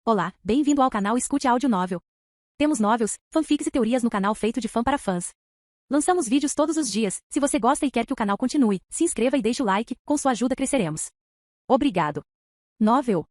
Olá, bem-vindo ao canal Escute Áudio Novel. Temos novels, fanfics e teorias no canal feito de fã para fãs. Lançamos vídeos todos os dias. Se você gosta e quer que o canal continue, se inscreva e deixe o like, com sua ajuda cresceremos. Obrigado. Novel.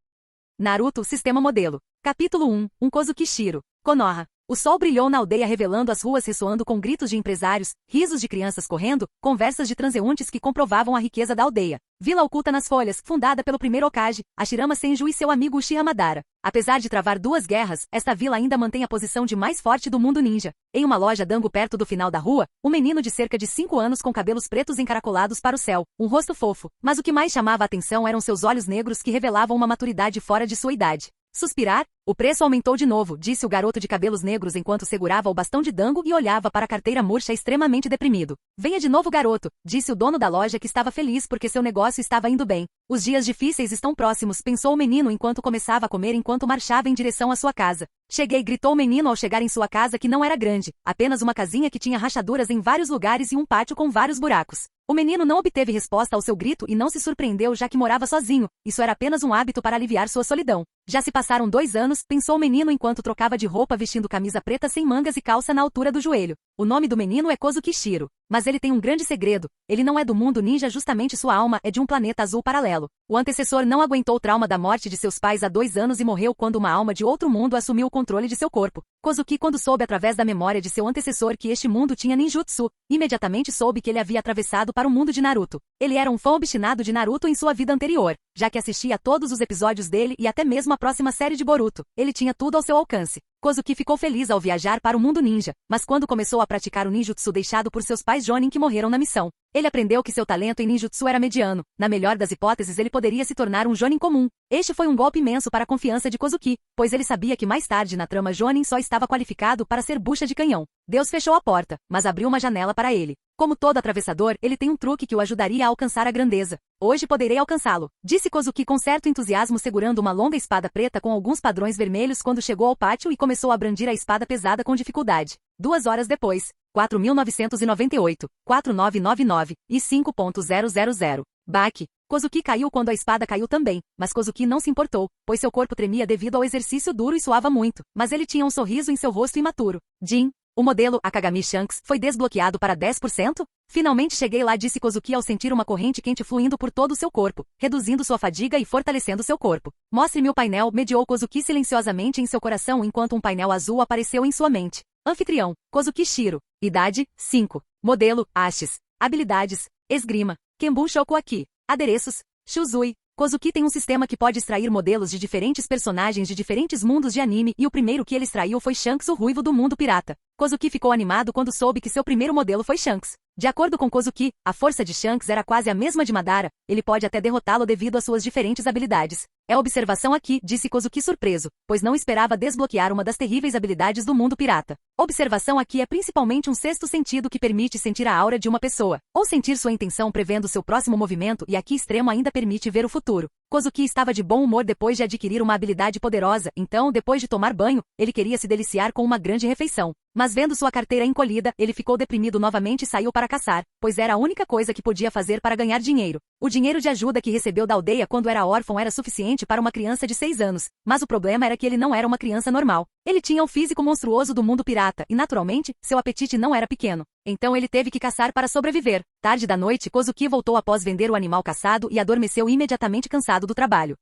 Naruto Sistema Modelo. Capítulo 1, Kozuki Shiro. Konoha. O sol brilhou na aldeia revelando as ruas ressoando com gritos de empresários, risos de crianças correndo, conversas de transeuntes que comprovavam a riqueza da aldeia. Vila oculta nas folhas, fundada pelo primeiro Hokage, Hashirama Senju e seu amigo Uchiha Madara. Apesar de travar duas guerras, esta vila ainda mantém a posição de mais forte do mundo ninja. Em uma loja dango perto do final da rua, um menino de cerca de 5 anos com cabelos pretos encaracolados para o céu, um rosto fofo. Mas o que mais chamava a atenção eram seus olhos negros que revelavam uma maturidade fora de sua idade. Suspirar? O preço aumentou de novo, disse o garoto de cabelos negros enquanto segurava o bastão de dango e olhava para a carteira murcha extremamente deprimido. Venha de novo, garoto, disse o dono da loja que estava feliz porque seu negócio estava indo bem. Os dias difíceis estão próximos, pensou o menino enquanto começava a comer enquanto marchava em direção à sua casa. Cheguei, gritou o menino ao chegar em sua casa que não era grande, apenas uma casinha que tinha rachaduras em vários lugares e um pátio com vários buracos. O menino não obteve resposta ao seu grito e não se surpreendeu já que morava sozinho, isso era apenas um hábito para aliviar sua solidão. Já se passaram 2 anos, pensou o menino enquanto trocava de roupa vestindo camisa preta sem mangas e calça na altura do joelho. O nome do menino é Kozuki Shiro. Mas ele tem um grande segredo, ele não é do mundo ninja, justamente sua alma é de um planeta azul paralelo. O antecessor não aguentou o trauma da morte de seus pais há 2 anos e morreu quando uma alma de outro mundo assumiu o controle de seu corpo. Kozuki, quando soube através da memória de seu antecessor que este mundo tinha ninjutsu, imediatamente soube que ele havia atravessado para o mundo de Naruto. Ele era um fã obstinado de Naruto em sua vida anterior, já que assistia a todos os episódios dele e até mesmo a próxima série de Boruto. Ele tinha tudo ao seu alcance. Kozuki ficou feliz ao viajar para o mundo ninja, mas quando começou a praticar o ninjutsu deixado por seus pais Jonin que morreram na missão, ele aprendeu que seu talento em ninjutsu era mediano. Na melhor das hipóteses, ele poderia se tornar um Jonin comum. Este foi um golpe imenso para a confiança de Kozuki, pois ele sabia que mais tarde na trama Jonin só estava qualificado para ser bucha de canhão. Deus fechou a porta, mas abriu uma janela para ele. Como todo atravessador, ele tem um truque que o ajudaria a alcançar a grandeza. Hoje poderei alcançá-lo, disse Kozuki com certo entusiasmo segurando uma longa espada preta com alguns padrões vermelhos quando chegou ao pátio e começou a brandir a espada pesada com dificuldade. 2 horas depois, 4.998, 4999 e 5.000. Baque. Kozuki caiu quando a espada caiu também, mas Kozuki não se importou, pois seu corpo tremia devido ao exercício duro e suava muito, mas ele tinha um sorriso em seu rosto imaturo. Jin. O modelo Akagami Shanks foi desbloqueado para 10%? Finalmente cheguei lá, disse Kozuki ao sentir uma corrente quente fluindo por todo o seu corpo, reduzindo sua fadiga e fortalecendo seu corpo. Mostre-me o painel, mediou Kozuki silenciosamente em seu coração enquanto um painel azul apareceu em sua mente. Anfitrião, Kozuki Shiro. Idade, 5. Modelo, Ashes. Habilidades, Esgrima. Kenbun Shokuaki. Adereços, Shuzui. Kozuki tem um sistema que pode extrair modelos de diferentes personagens de diferentes mundos de anime e o primeiro que ele extraiu foi Shanks, o ruivo do mundo pirata. Kozuki ficou animado quando soube que seu primeiro modelo foi Shanks. De acordo com Kozuki, a força de Shanks era quase a mesma de Madara, ele pode até derrotá-lo devido às suas diferentes habilidades. É observação aqui, disse Kozuki surpreso, pois não esperava desbloquear uma das terríveis habilidades do mundo pirata. Observação aqui é principalmente um sexto sentido que permite sentir a aura de uma pessoa, ou sentir sua intenção prevendo seu próximo movimento e aqui extremo ainda permite ver o futuro. Kozuki estava de bom humor depois de adquirir uma habilidade poderosa, então depois de tomar banho, ele queria se deliciar com uma grande refeição. Mas vendo sua carteira encolhida, ele ficou deprimido novamente e saiu para caçar, pois era a única coisa que podia fazer para ganhar dinheiro. O dinheiro de ajuda que recebeu da aldeia quando era órfão era suficiente para uma criança de 6 anos, mas o problema era que ele não era uma criança normal. Ele tinha o físico monstruoso do mundo pirata e, naturalmente, seu apetite não era pequeno. Então ele teve que caçar para sobreviver. Tarde da noite, Kozuki voltou após vender o animal caçado e adormeceu imediatamente cansado do trabalho.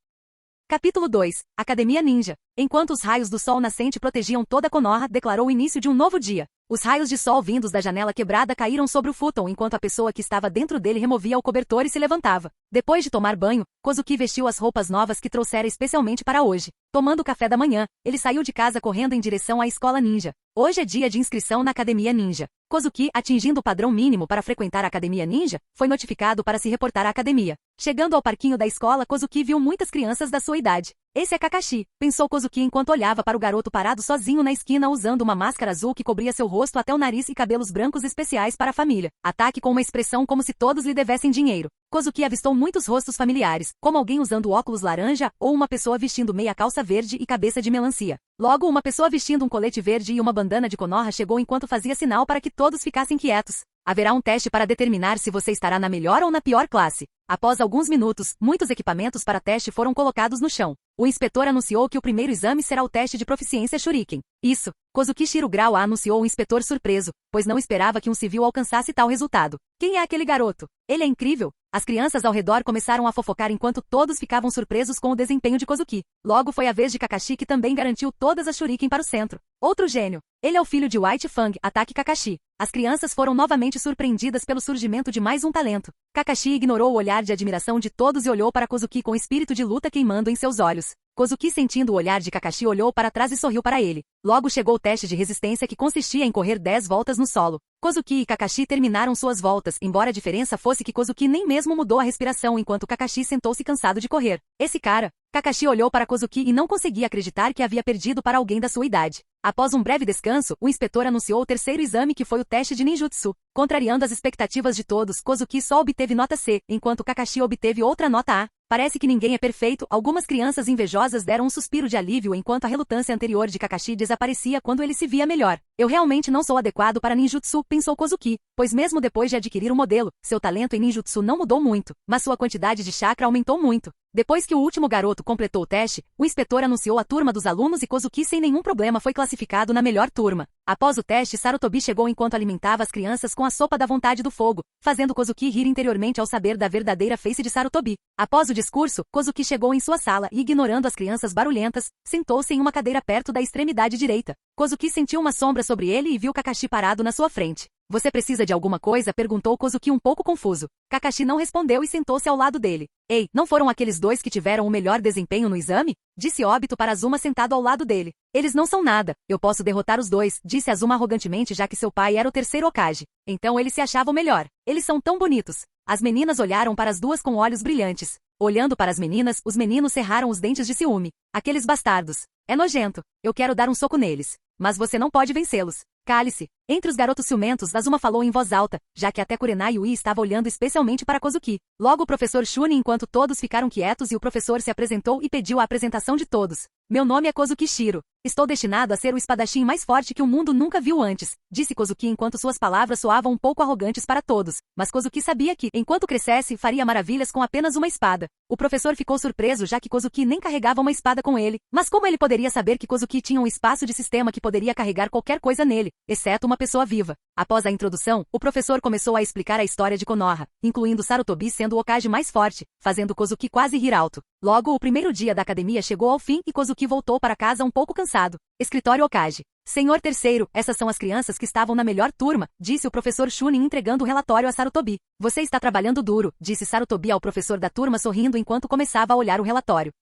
Capítulo 2. Academia Ninja. Enquanto os raios do sol nascente protegiam toda Konoha, declarou o início de um novo dia. Os raios de sol vindos da janela quebrada caíram sobre o futon enquanto a pessoa que estava dentro dele removia o cobertor e se levantava. Depois de tomar banho, Kozuki vestiu as roupas novas que trouxera especialmente para hoje. Tomando café da manhã, ele saiu de casa correndo em direção à escola ninja. Hoje é dia de inscrição na Academia Ninja. Kozuki, atingindo o padrão mínimo para frequentar a Academia Ninja, foi notificado para se reportar à academia. Chegando ao parquinho da escola, Kozuki viu muitas crianças da sua idade. Esse é Kakashi, pensou Kozuki enquanto olhava para o garoto parado sozinho na esquina usando uma máscara azul que cobria seu rosto até o nariz e cabelos brancos especiais para a família. Ataque com uma expressão como se todos lhe devessem dinheiro. Kozuki avistou muitos rostos familiares, como alguém usando óculos laranja ou uma pessoa vestindo meia calça verde e cabeça de melancia. Logo, uma pessoa vestindo um colete verde e uma bandana de Konoha chegou enquanto fazia sinal para que todos ficassem quietos. Haverá um teste para determinar se você estará na melhor ou na pior classe. Após alguns minutos, muitos equipamentos para teste foram colocados no chão. O inspetor anunciou que o primeiro exame será o teste de proficiência Shuriken. Isso, Kozuki Shirugrawa anunciou o inspetor surpreso, pois não esperava que um civil alcançasse tal resultado. Quem é aquele garoto? Ele é incrível! As crianças ao redor começaram a fofocar enquanto todos ficavam surpresos com o desempenho de Kozuki. Logo foi a vez de Kakashi, que também garantiu todas as Shuriken para o centro. Outro gênio! Ele é o filho de White Fang, Ataque Kakashi. As crianças foram novamente surpreendidas pelo surgimento de mais um talento. Kakashi ignorou o olhar de admiração de todos e olhou para Kozuki com espírito de luta queimando em seus olhos. Kozuki, sentindo o olhar de Kakashi, olhou para trás e sorriu para ele. Logo chegou o teste de resistência, que consistia em correr 10 voltas no solo. Kozuki e Kakashi terminaram suas voltas, embora a diferença fosse que Kozuki nem mesmo mudou a respiração enquanto Kakashi sentou-se cansado de correr. Esse cara... Kakashi olhou para Kozuki e não conseguia acreditar que havia perdido para alguém da sua idade. Após um breve descanso, o inspetor anunciou o terceiro exame, que foi o teste de ninjutsu. Contrariando as expectativas de todos, Kozuki só obteve nota C, enquanto Kakashi obteve outra nota A. Parece que ninguém é perfeito. Algumas crianças invejosas deram um suspiro de alívio enquanto a relutância anterior de Kakashi desaparecia quando ele se via melhor. Eu realmente não sou adequado para ninjutsu, pensou Kozuki, pois mesmo depois de adquirir o modelo, seu talento em ninjutsu não mudou muito, mas sua quantidade de chakra aumentou muito. Depois que o último garoto completou o teste, o inspetor anunciou a turma dos alunos e Kozuki sem nenhum problema foi classificado na melhor turma. Após o teste, Sarutobi chegou enquanto alimentava as crianças com a sopa da vontade do fogo, fazendo Kozuki rir interiormente ao saber da verdadeira face de Sarutobi. Após o discurso, Kozuki chegou em sua sala e, ignorando as crianças barulhentas, sentou-se em uma cadeira perto da extremidade direita. Kozuki sentiu uma sombra sobre ele e viu Kakashi parado na sua frente. Você precisa de alguma coisa? Perguntou Kozuki um pouco confuso. Kakashi não respondeu e sentou-se ao lado dele. Ei, não foram aqueles dois que tiveram o melhor desempenho no exame? Disse Obito para Azuma sentado ao lado dele. Eles não são nada, eu posso derrotar os dois, disse Azuma arrogantemente, já que seu pai era o terceiro Hokage. Então ele se achava o melhor. Eles são tão bonitos. As meninas olharam para as duas com olhos brilhantes. Olhando para as meninas, os meninos cerraram os dentes de ciúme. Aqueles bastardos. É nojento. Eu quero dar um soco neles. Mas você não pode vencê-los. Cale-se. Entre os garotos ciumentos, Azuma falou em voz alta, já que até Kurenai Yui estava olhando especialmente para Kozuki. Logo o professor Chunin, enquanto todos ficaram quietos, e o professor se apresentou e pediu a apresentação de todos. Meu nome é Kozuki Shiro. Estou destinado a ser o espadachim mais forte que o mundo nunca viu antes, disse Kozuki enquanto suas palavras soavam um pouco arrogantes para todos. Mas Kozuki sabia que, enquanto crescesse, faria maravilhas com apenas uma espada. O professor ficou surpreso, já que Kozuki nem carregava uma espada com ele. Mas como ele poderia saber que Kozuki tinha um espaço de sistema que poderia carregar qualquer coisa nele, exceto uma pessoa viva? Após a introdução, o professor começou a explicar a história de Konoha, incluindo Sarutobi sendo o Hokage mais forte, fazendo Kozuki quase rir alto. Logo, o primeiro dia da academia chegou ao fim e Kozuki voltou para casa um pouco cansado. Escritório Hokage. Senhor terceiro, essas são as crianças que estavam na melhor turma, disse o professor Chunin entregando o relatório a Sarutobi. Você está trabalhando duro, disse Sarutobi ao professor da turma sorrindo enquanto começava a olhar o relatório.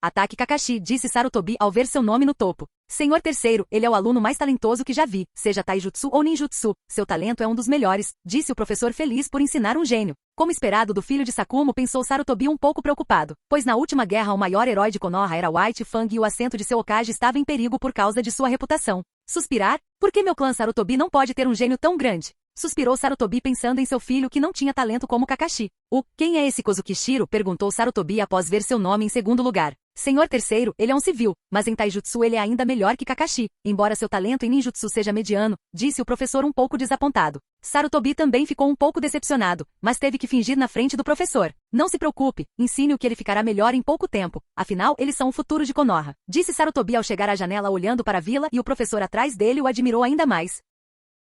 Ataque Kakashi, disse Sarutobi ao ver seu nome no topo. Senhor terceiro, ele é o aluno mais talentoso que já vi, seja taijutsu ou ninjutsu, seu talento é um dos melhores, disse o professor feliz por ensinar um gênio. Como esperado do filho de Sakumo, pensou Sarutobi um pouco preocupado, pois na última guerra o maior herói de Konoha era White Fang e o assento de seu Hokage estava em perigo por causa de sua reputação. Suspirar? Por que meu clã Sarutobi não pode ter um gênio tão grande? Suspirou Sarutobi pensando em seu filho que não tinha talento como Kakashi. Quem é esse Kozuki Shiro? Perguntou Sarutobi após ver seu nome em segundo lugar. Senhor terceiro, ele é um civil, mas em taijutsu ele é ainda melhor que Kakashi, embora seu talento em ninjutsu seja mediano, disse o professor um pouco desapontado. Sarutobi também ficou um pouco decepcionado, mas teve que fingir na frente do professor. Não se preocupe, ensine-o que ele ficará melhor em pouco tempo, afinal eles são o futuro de Konoha, disse Sarutobi ao chegar à janela olhando para a vila e o professor atrás dele o admirou ainda mais.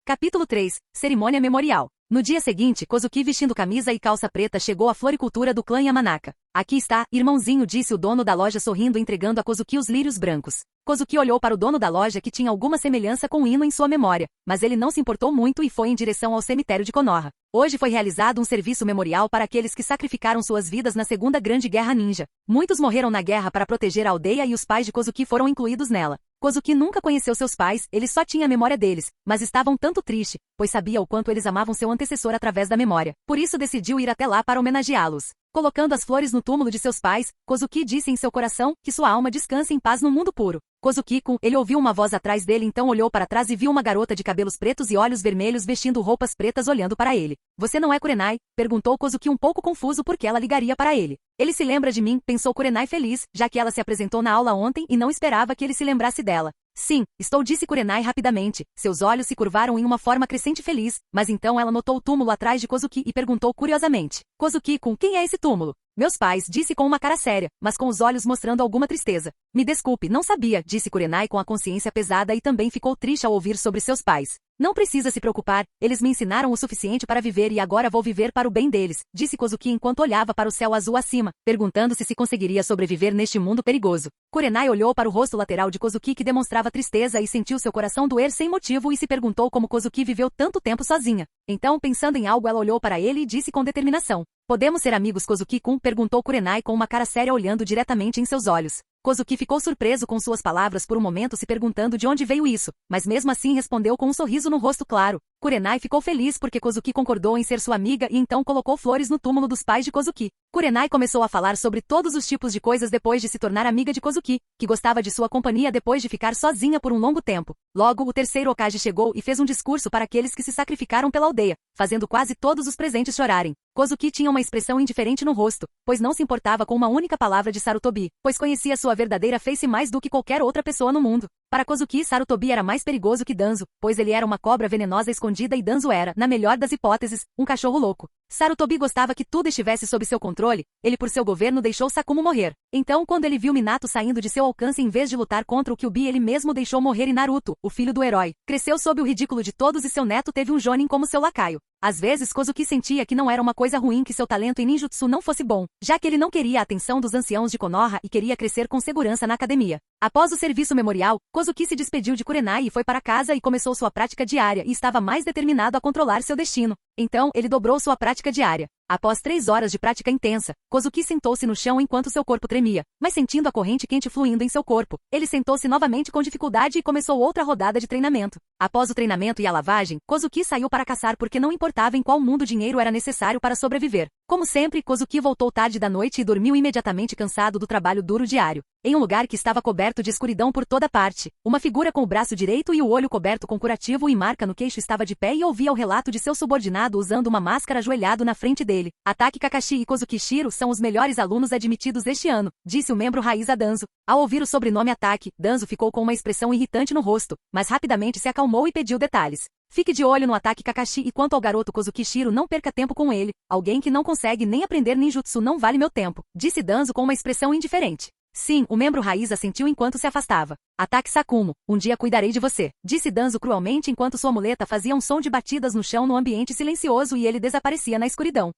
Capítulo 3. Cerimônia Memorial. No dia seguinte, Kozuki, vestindo camisa e calça preta, chegou à floricultura do clã Yamanaka. Aqui está, irmãozinho, disse o dono da loja sorrindo entregando a Kozuki os lírios brancos. Kozuki olhou para o dono da loja, que tinha alguma semelhança com o hino em sua memória, mas ele não se importou muito e foi em direção ao cemitério de Konoha. Hoje foi realizado um serviço memorial para aqueles que sacrificaram suas vidas na Segunda Grande Guerra Ninja. Muitos morreram na guerra para proteger a aldeia e os pais de Kozuki foram incluídos nela. Kozuki nunca conheceu seus pais, ele só tinha a memória deles, mas estavam tanto tristes, pois sabia o quanto eles amavam seu antecessor através da memória. Por isso decidiu ir até lá para homenageá-los. Colocando as flores no túmulo de seus pais, Kozuki disse em seu coração que sua alma descanse em paz no mundo puro. Kozuki-kun, ele ouviu uma voz atrás dele, então olhou para trás e viu uma garota de cabelos pretos e olhos vermelhos vestindo roupas pretas olhando para ele. Você não é Kurenai? Perguntou Kozuki um pouco confuso porque ela ligaria para ele. Ele se lembra de mim, pensou Kurenai feliz, já que ela se apresentou na aula ontem e não esperava que ele se lembrasse dela. Sim, estou, disse Kurenai rapidamente. Seus olhos se curvaram em uma forma crescente e feliz, mas então ela notou o túmulo atrás de Kozuki e perguntou curiosamente. Kozuki, com quem é esse túmulo? Meus pais, disse com uma cara séria, mas com os olhos mostrando alguma tristeza. Me desculpe, não sabia, disse Kurenai com a consciência pesada e também ficou triste ao ouvir sobre seus pais. Não precisa se preocupar, eles me ensinaram o suficiente para viver e agora vou viver para o bem deles, disse Kozuki enquanto olhava para o céu azul acima, perguntando-se se conseguiria sobreviver neste mundo perigoso. Kurenai olhou para o rosto lateral de Kozuki que demonstrava tristeza e sentiu seu coração doer sem motivo e se perguntou como Kozuki viveu tanto tempo sozinha. Então, pensando em algo, ela olhou para ele e disse com determinação. Podemos ser amigos, Kozuki-kun? Perguntou Kurenai com uma cara séria olhando diretamente em seus olhos. Kozuki ficou surpreso com suas palavras por um momento se perguntando de onde veio isso, mas mesmo assim respondeu com um sorriso no rosto claro. Kurenai ficou feliz porque Kozuki concordou em ser sua amiga e então colocou flores no túmulo dos pais de Kozuki. Kurenai começou a falar sobre todos os tipos de coisas depois de se tornar amiga de Kozuki, que gostava de sua companhia depois de ficar sozinha por um longo tempo. Logo, o terceiro Hokage chegou e fez um discurso para aqueles que se sacrificaram pela aldeia, fazendo quase todos os presentes chorarem. Kozuki tinha uma expressão indiferente no rosto, pois não se importava com uma única palavra de Sarutobi, pois conhecia sua verdadeira face mais do que qualquer outra pessoa no mundo. Para Kozuki, Sarutobi era mais perigoso que Danzo, pois ele era uma cobra venenosa escondida e Danzo era, na melhor das hipóteses, um cachorro louco. Sarutobi gostava que tudo estivesse sob seu controle, ele por seu governo deixou Sakumo morrer. Então, quando ele viu Minato saindo de seu alcance em vez de lutar contra o Kyuubi, ele mesmo deixou morrer e Naruto, o filho do herói, cresceu sob o ridículo de todos e seu neto teve um Jonin como seu lacaio. Às vezes, Kozuki sentia que não era uma coisa ruim que seu talento em ninjutsu não fosse bom, já que ele não queria a atenção dos anciãos de Konoha e queria crescer com segurança na academia. Após o serviço memorial, Kozuki se despediu de Kurenai e foi para casa e começou sua prática diária e estava mais determinado a controlar seu destino. Então, ele dobrou sua prática diária. Após 3 horas de prática intensa, Kozuki sentou-se no chão enquanto seu corpo tremia, mas sentindo a corrente quente fluindo em seu corpo, ele sentou-se novamente com dificuldade e começou outra rodada de treinamento. Após o treinamento e a lavagem, Kozuki saiu para caçar porque não importava em qual mundo dinheiro era necessário para sobreviver. Como sempre, Kozuki voltou tarde da noite e dormiu imediatamente cansado do trabalho duro diário. Em um lugar que estava coberto de escuridão por toda parte, uma figura com o braço direito e o olho coberto com curativo e marca no queixo estava de pé e ouvia o relato de seu subordinado usando uma máscara ajoelhado na frente dele. Ataki Kakashi e Kozuki Shiro são os melhores alunos admitidos este ano, disse o membro raiz a Danzo. Ao ouvir o sobrenome Ataki, Danzo ficou com uma expressão irritante no rosto, mas rapidamente se acalmou e pediu detalhes. Fique de olho no Ataki Kakashi e quanto ao garoto Kozuki Shiro não perca tempo com ele. Alguém que não consegue nem aprender ninjutsu não vale meu tempo, disse Danzo com uma expressão indiferente. Sim, o membro raiz assentiu enquanto se afastava. Ataque Sakumo, um dia cuidarei de você, disse Danzo cruelmente enquanto sua muleta fazia um som de batidas no chão no ambiente silencioso e ele desaparecia na escuridão.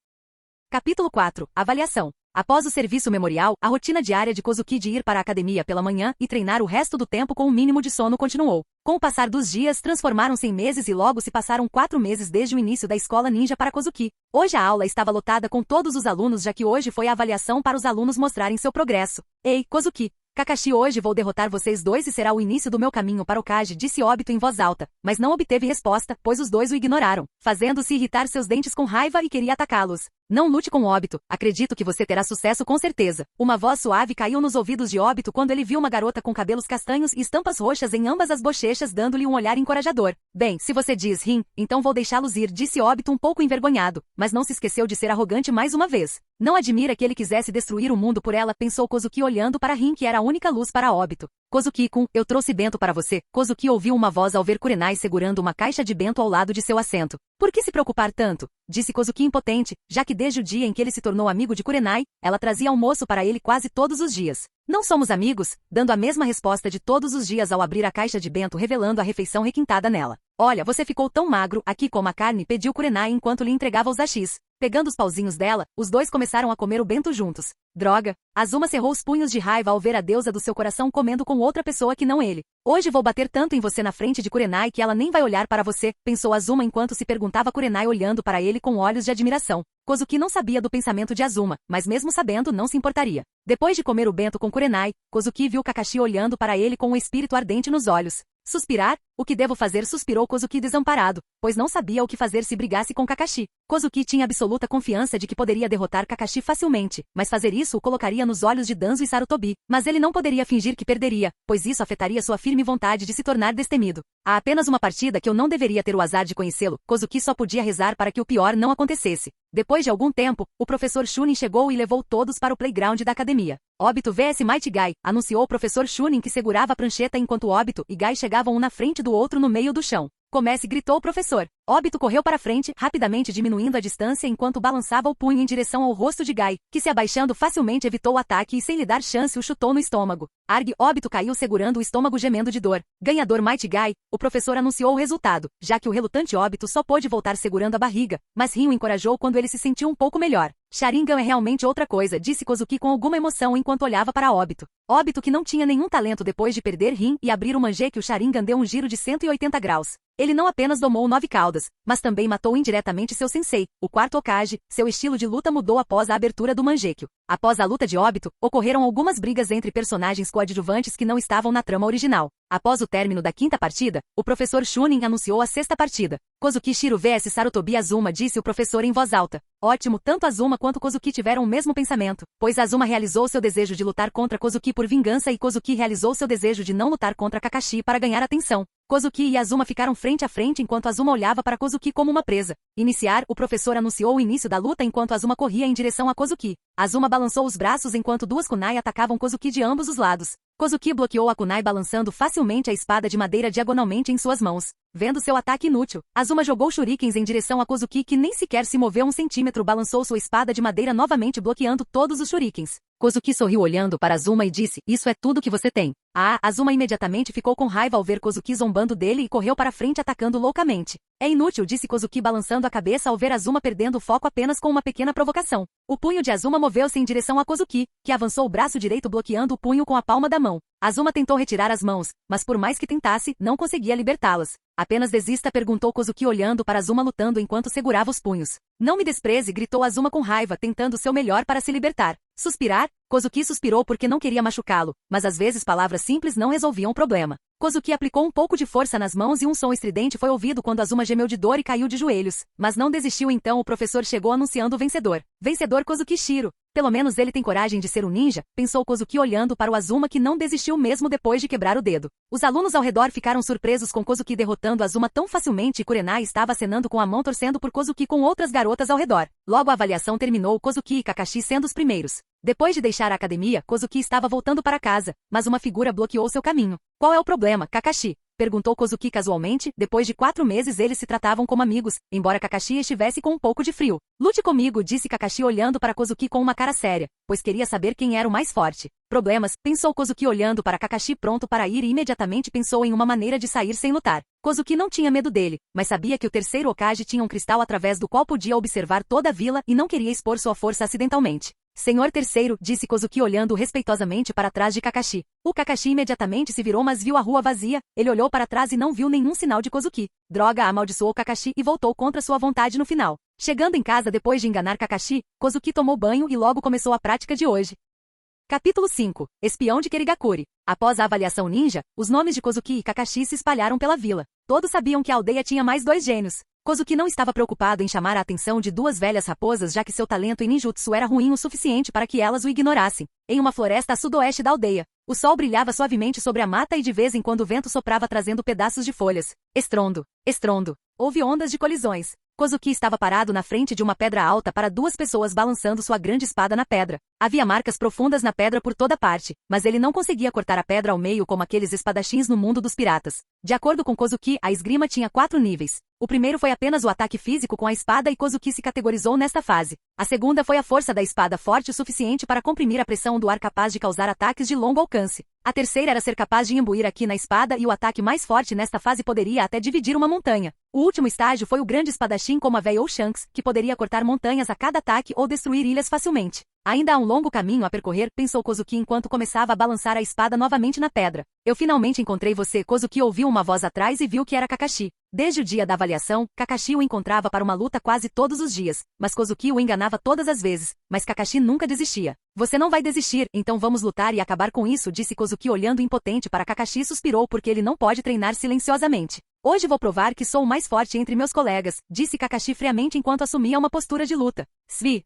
Capítulo 4. Avaliação. Após o serviço memorial, a rotina diária de Kozuki de ir para a academia pela manhã e treinar o resto do tempo com um mínimo de sono continuou. Com o passar dos dias, transformaram-se em meses e logo se passaram 4 meses desde o início da escola ninja para Kozuki. Hoje a aula estava lotada com todos os alunos já que hoje foi a avaliação para os alunos mostrarem seu progresso. Ei, Kozuki! Kakashi, hoje vou derrotar vocês dois e será o início do meu caminho para o Kage, disse Obito em voz alta, mas não obteve resposta, pois os dois o ignoraram, fazendo-se irritar seus dentes com raiva e queria atacá-los. Não lute com Obito, acredito que você terá sucesso com certeza. Uma voz suave caiu nos ouvidos de Obito quando ele viu uma garota com cabelos castanhos e estampas roxas em ambas as bochechas dando-lhe um olhar encorajador. Bem, se você diz Rin, então vou deixá-los ir, disse Obito um pouco envergonhado, mas não se esqueceu de ser arrogante mais uma vez. Não admira que ele quisesse destruir o mundo por ela, pensou Kozuki olhando para Rin que era a única luz para Obito. Kozuki-kun, eu trouxe bento para você. Kozuki ouviu uma voz ao ver Kurenai segurando uma caixa de bento ao lado de seu assento. Por que se preocupar tanto? Disse Kozuki impotente, já que desde o dia em que ele se tornou amigo de Kurenai, ela trazia almoço para ele quase todos os dias. Não somos amigos? Dando a mesma resposta de todos os dias ao abrir a caixa de bento revelando a refeição requintada nela. Olha, você ficou tão magro, aqui coma a carne, pediu Kurenai enquanto lhe entregava os hashis. Pegando os pauzinhos dela, os dois começaram a comer o bento juntos. Droga! Azuma cerrou os punhos de raiva ao ver a deusa do seu coração comendo com outra pessoa que não ele. Hoje vou bater tanto em você na frente de Kurenai que ela nem vai olhar para você, pensou Azuma enquanto se perguntava Kurenai olhando para ele com olhos de admiração. Kozuki não sabia do pensamento de Azuma, mas mesmo sabendo não se importaria. Depois de comer o bento com Kurenai, Kozuki viu Kakashi olhando para ele com um espírito ardente nos olhos. Suspirar, O que devo fazer? Suspirou Kozuki desamparado, pois não sabia o que fazer se brigasse com Kakashi. Kozuki tinha absoluta confiança de que poderia derrotar Kakashi facilmente, mas fazer isso o colocaria nos olhos de Danzo e Sarutobi. Mas ele não poderia fingir que perderia, pois isso afetaria sua firme vontade de se tornar destemido. Há apenas uma partida que eu não deveria ter o azar de conhecê-lo. Kozuki só podia rezar para que o pior não acontecesse. Depois de algum tempo, o professor Chunin chegou e levou todos para o playground da academia. Obito vs Might Guy, anunciou o professor Chunin que segurava a prancheta enquanto Obito e Guy chegavam um na frente do outro no meio do chão. Comece, gritou o professor. Obito correu para frente, rapidamente diminuindo a distância enquanto balançava o punho em direção ao rosto de Guy, que se abaixando facilmente evitou o ataque e sem lhe dar chance o chutou no estômago. Arg, Obito caiu segurando o estômago gemendo de dor. Ganhador Might Guy, o professor anunciou o resultado, já que o relutante Obito só pôde voltar segurando a barriga, mas Rin o encorajou quando ele se sentiu um pouco melhor. Sharingan é realmente outra coisa, disse Kozuki com alguma emoção enquanto olhava para Obito. Obito, que não tinha nenhum talento depois de perder Rin e abrir o Mangekyou, o Sharingan deu um giro de 180 graus. Ele não apenas domou 9 caudas, mas também matou indiretamente seu sensei, o quarto Hokage. Seu estilo de luta mudou após a abertura do Mangekyou. Após a luta de Obito, ocorreram algumas brigas entre personagens coadjuvantes que não estavam na trama original. Após o término da quinta partida, o professor Chunin anunciou a sexta partida. Kozuki Shiro vs Sarutobi Azuma, disse o professor em voz alta. Ótimo, tanto Azuma quanto Kozuki tiveram o mesmo pensamento, pois Azuma realizou seu desejo de lutar contra Kozuki por vingança e Kozuki realizou seu desejo de não lutar contra Kakashi para ganhar atenção. Kozuki e Azuma ficaram frente a frente enquanto Azuma olhava para Kozuki como uma presa. Iniciar, o professor anunciou o início da luta enquanto Azuma corria em direção a Kozuki. Azuma balançou os braços enquanto duas kunai atacavam Kozuki de ambos os lados. Kozuki bloqueou a kunai balançando facilmente a espada de madeira diagonalmente em suas mãos. Vendo seu ataque inútil, Azuma jogou shurikens em direção a Kozuki, que nem sequer se moveu um centímetro, balançou sua espada de madeira novamente bloqueando todos os shurikens. Kozuki sorriu olhando para Azuma e disse, isso é tudo que você tem. Azuma imediatamente ficou com raiva ao ver Kozuki zombando dele e correu para frente atacando loucamente. É inútil, disse Kozuki balançando a cabeça ao ver Azuma perdendo o foco apenas com uma pequena provocação. O punho de Azuma moveu-se em direção a Kozuki, que avançou o braço direito bloqueando o punho com a palma da mão. Azuma tentou retirar as mãos, mas por mais que tentasse, não conseguia libertá-las. Apenas desista, perguntou Kozuki olhando para Azuma lutando enquanto segurava os punhos. Não me despreze, gritou Azuma com raiva, tentando seu melhor para se libertar. Suspirar? Kozuki suspirou porque não queria machucá-lo, mas às vezes palavras simples não resolviam o problema. Kozuki aplicou um pouco de força nas mãos e um som estridente foi ouvido quando Azuma gemeu de dor e caiu de joelhos. Mas não desistiu, então o professor chegou anunciando o vencedor. Vencedor Kozuki Shiro. Pelo menos ele tem coragem de ser um ninja, pensou Kozuki olhando para o Azuma, que não desistiu mesmo depois de quebrar o dedo. Os alunos ao redor ficaram surpresos com Kozuki derrotando Azuma tão facilmente e Kurenai estava acenando com a mão torcendo por Kozuki com outras garotas ao redor. Logo a avaliação terminou, Kozuki e Kakashi sendo os primeiros. Depois de deixar a academia, Kozuki estava voltando para casa, mas uma figura bloqueou seu caminho. Qual é o problema, Kakashi? Perguntou Kozuki casualmente. Depois de 4 meses eles se tratavam como amigos, embora Kakashi estivesse com um pouco de frio. Lute comigo, disse Kakashi olhando para Kozuki com uma cara séria, pois queria saber quem era o mais forte. Problemas, pensou Kozuki olhando para Kakashi pronto para ir e imediatamente pensou em uma maneira de sair sem lutar. Kozuki não tinha medo dele, mas sabia que o terceiro Hokage tinha um cristal através do qual podia observar toda a vila e não queria expor sua força acidentalmente. Senhor Terceiro, disse Kozuki olhando respeitosamente para trás de Kakashi. O Kakashi imediatamente se virou, mas viu a rua vazia. Ele olhou para trás e não viu nenhum sinal de Kozuki. Droga, amaldiçoou Kakashi e voltou contra sua vontade no final. Chegando em casa depois de enganar Kakashi, Kozuki tomou banho e logo começou a prática de hoje. Capítulo 5. Espião de Kerigakure. Após a avaliação ninja, os nomes de Kozuki e Kakashi se espalharam pela vila. Todos sabiam que a aldeia tinha mais 2 gênios. Kozuki não estava preocupado em chamar a atenção de 2 velhas raposas, já que seu talento em ninjutsu era ruim o suficiente para que elas o ignorassem. Em uma floresta a sudoeste da aldeia, o sol brilhava suavemente sobre a mata e de vez em quando o vento soprava trazendo pedaços de folhas. Estrondo, estrondo. Houve ondas de colisões. Kozuki estava parado na frente de uma pedra alta para 2 pessoas balançando sua grande espada na pedra. Havia marcas profundas na pedra por toda parte, mas ele não conseguia cortar a pedra ao meio como aqueles espadachins no mundo dos piratas. De acordo com Kozuki, a esgrima tinha 4 níveis. O primeiro foi apenas o ataque físico com a espada e Kozuki se categorizou nesta fase. A segunda foi a força da espada forte o suficiente para comprimir a pressão do ar capaz de causar ataques de longo alcance. A terceira era ser capaz de imbuir aqui na espada e o ataque mais forte nesta fase poderia até dividir uma montanha. O último estágio foi o grande espadachim como a véia ou Shanks, que poderia cortar montanhas a cada ataque ou destruir ilhas facilmente. Ainda há um longo caminho a percorrer, pensou Kozuki enquanto começava a balançar a espada novamente na pedra. Eu finalmente encontrei você. Kozuki ouviu uma voz atrás e viu que era Kakashi. Desde o dia da avaliação, Kakashi o encontrava para uma luta quase todos os dias, mas Kozuki o enganava todas as vezes, mas Kakashi nunca desistia. Você não vai desistir, então vamos lutar e acabar com isso, disse Kozuki olhando impotente para Kakashi e suspirou porque ele não pode treinar silenciosamente. Hoje vou provar que sou o mais forte entre meus colegas, disse Kakashi friamente enquanto assumia uma postura de luta. Svi.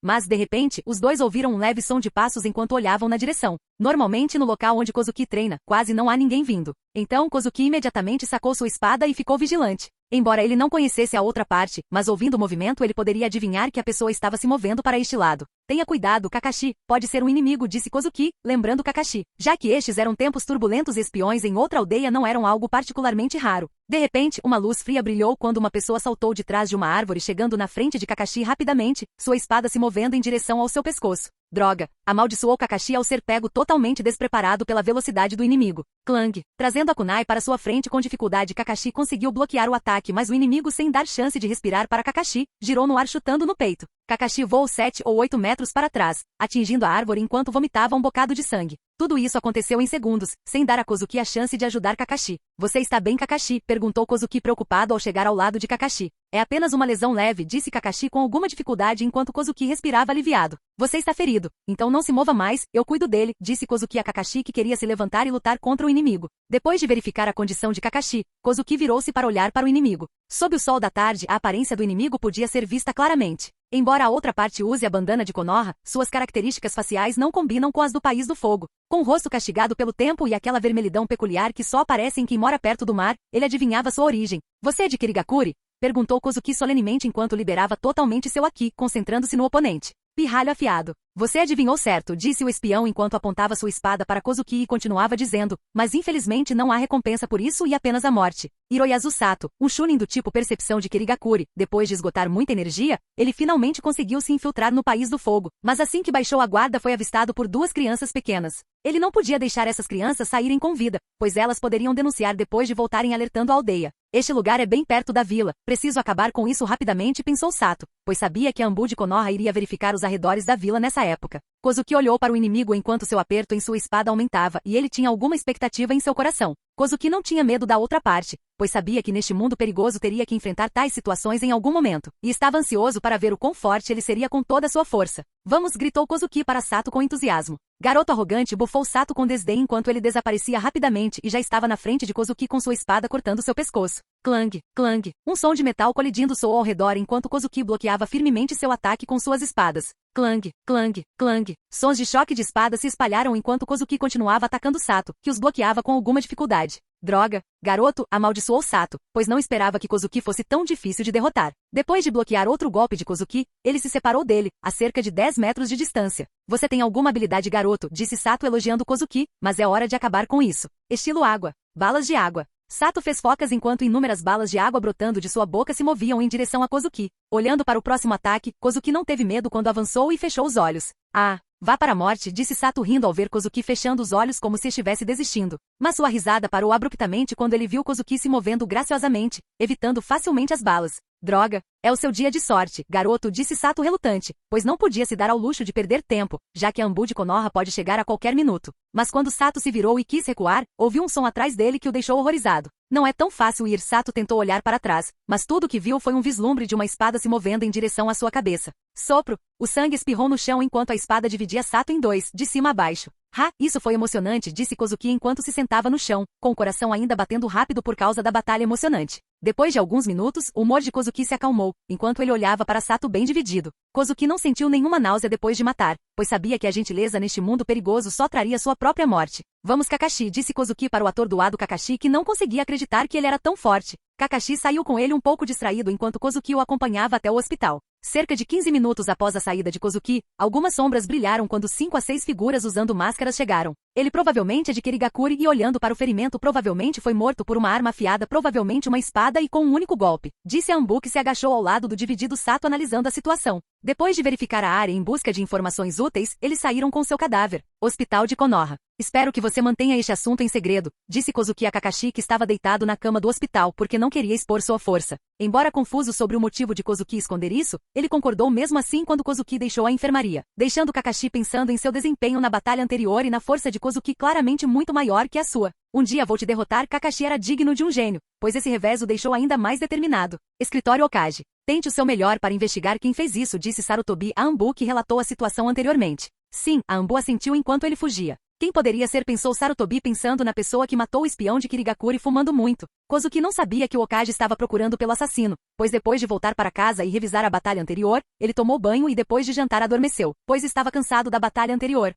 Mas, de repente, os dois ouviram um leve som de passos enquanto olhavam na direção. Normalmente no local onde Kozuki treina, quase não há ninguém vindo. Então Kozuki imediatamente sacou sua espada e ficou vigilante. Embora ele não conhecesse a outra parte, mas ouvindo o movimento ele poderia adivinhar que a pessoa estava se movendo para este lado. Tenha cuidado, Kakashi, pode ser um inimigo, disse Kozuki, lembrando Kakashi. Já que estes eram tempos turbulentos e espiões em outra aldeia não eram algo particularmente raro. De repente, uma luz fria brilhou quando uma pessoa saltou de trás de uma árvore chegando na frente de Kakashi rapidamente, sua espada se movendo em direção ao seu pescoço. Droga! Amaldiçoou Kakashi ao ser pego totalmente despreparado pela velocidade do inimigo. Clang! Trazendo a kunai para sua frente com dificuldade, Kakashi conseguiu bloquear o ataque, mas o inimigo, sem dar chance de respirar para Kakashi, girou no ar chutando no peito. Kakashi voou 7 ou 8 metros para trás, atingindo a árvore enquanto vomitava um bocado de sangue. Tudo isso aconteceu em segundos, sem dar a Kozuki a chance de ajudar Kakashi. Você está bem, Kakashi? Perguntou Kozuki preocupado ao chegar ao lado de Kakashi. É apenas uma lesão leve, disse Kakashi com alguma dificuldade enquanto Kozuki respirava aliviado. Você está ferido, então não se mova mais, eu cuido dele, disse Kozuki a Kakashi que queria se levantar e lutar contra o inimigo. Depois de verificar a condição de Kakashi, Kozuki virou-se para olhar para o inimigo. Sob o sol da tarde, a aparência do inimigo podia ser vista claramente. Embora a outra parte use a bandana de Konoha, suas características faciais não combinam com as do País do Fogo. Com o rosto castigado pelo tempo e aquela vermelhidão peculiar que só aparece em quem mora perto do mar, ele adivinhava sua origem. Você é de Kirigakuri? Perguntou Kozuki solenemente enquanto liberava totalmente seu Aki, concentrando-se no oponente. Pirralho afiado. Você adivinhou certo, disse o espião enquanto apontava sua espada para Kozuki e continuava dizendo, mas infelizmente não há recompensa por isso e apenas a morte. Hiroyasu Sato, um chunin do tipo percepção de Kirigakuri, depois de esgotar muita energia, ele finalmente conseguiu se infiltrar no País do Fogo, mas assim que baixou a guarda foi avistado por duas crianças pequenas. Ele não podia deixar essas crianças saírem com vida, pois elas poderiam denunciar depois de voltarem alertando a aldeia. Este lugar é bem perto da vila, preciso acabar com isso rapidamente, pensou Sato, pois sabia que a Ambu de Konoha iria verificar os arredores da vila nessa época. Kozuki olhou para o inimigo enquanto seu aperto em sua espada aumentava e ele tinha alguma expectativa em seu coração. Kozuki não tinha medo da outra parte, pois sabia que neste mundo perigoso teria que enfrentar tais situações em algum momento, e estava ansioso para ver o quão forte ele seria com toda a sua força. Vamos, gritou Kozuki para Sato com entusiasmo. Garoto arrogante, bufou Sato com desdém enquanto ele desaparecia rapidamente e já estava na frente de Kozuki com sua espada cortando seu pescoço. Clang, clang, um som de metal colidindo soou ao redor enquanto Kozuki bloqueava firmemente seu ataque com suas espadas. Clang, clang, clang. Sons de choque de espada se espalharam enquanto Kozuki continuava atacando Sato, que os bloqueava com alguma dificuldade. Droga, garoto, amaldiçoou Sato, pois não esperava que Kozuki fosse tão difícil de derrotar. Depois de bloquear outro golpe de Kozuki, ele se separou dele, a cerca de 10 metros de distância. Você tem alguma habilidade, garoto, disse Sato elogiando Kozuki, mas é hora de acabar com isso. Estilo água. Balas de água. Sato fez focas enquanto inúmeras balas de água brotando de sua boca se moviam em direção a Kozuki. Olhando para o próximo ataque, Kozuki não teve medo quando avançou e fechou os olhos. Ah, vá para a morte, disse Sato rindo ao ver Kozuki fechando os olhos como se estivesse desistindo. Mas sua risada parou abruptamente quando ele viu Kozuki se movendo graciosamente, evitando facilmente as balas. Droga, é o seu dia de sorte, garoto, disse Sato relutante, pois não podia se dar ao luxo de perder tempo, já que a Ambu de Konoha pode chegar a qualquer minuto. Mas quando Sato se virou e quis recuar, ouviu um som atrás dele que o deixou horrorizado. Não é tão fácil ir, Sato tentou olhar para trás, mas tudo o que viu foi um vislumbre de uma espada se movendo em direção à sua cabeça. Sopro, o sangue espirrou no chão enquanto a espada dividia Sato em dois, de cima a baixo. Ha, isso foi emocionante, disse Kozuki enquanto se sentava no chão, com o coração ainda batendo rápido por causa da batalha emocionante. Depois de alguns minutos, o humor de Kozuki se acalmou, enquanto ele olhava para Sato bem dividido. Kozuki não sentiu nenhuma náusea depois de matar, pois sabia que a gentileza neste mundo perigoso só traria sua própria morte. Vamos, Kakashi, disse Kozuki para o atordoado Kakashi que não conseguia acreditar que ele era tão forte. Kakashi saiu com ele um pouco distraído enquanto Kozuki o acompanhava até o hospital. Cerca de 15 minutos após a saída de Kozuki, algumas sombras brilharam quando 5 a 6 figuras usando máscaras chegaram. Ele provavelmente é de Kirigakuri e olhando para o ferimento provavelmente foi morto por uma arma afiada, provavelmente uma espada e com um único golpe. Disse Anbu, que se agachou ao lado do dividido Sato analisando a situação. Depois de verificar a área em busca de informações úteis, eles saíram com seu cadáver. Hospital de Konoha. Espero que você mantenha este assunto em segredo, disse Kozuki a Kakashi, que estava deitado na cama do hospital porque não queria expor sua força. Embora confuso sobre o motivo de Kozuki esconder isso, ele concordou mesmo assim quando Kozuki deixou a enfermaria, deixando Kakashi pensando em seu desempenho na batalha anterior e na força de Kozuki claramente muito maior que a sua. Um dia vou te derrotar. Kakashi era digno de um gênio, pois esse revés o deixou ainda mais determinado. Escritório Okage. Tente o seu melhor para investigar quem fez isso, disse Sarutobi a Anbu, que relatou a situação anteriormente. Sim, a Anbu assentiu enquanto ele fugia. Quem poderia ser, pensou Sarutobi pensando na pessoa que matou o espião de Kirigakuri fumando muito. Kozuki não sabia que o Okage estava procurando pelo assassino, pois depois de voltar para casa e revisar a batalha anterior, ele tomou banho e depois de jantar adormeceu, pois estava cansado da batalha anterior.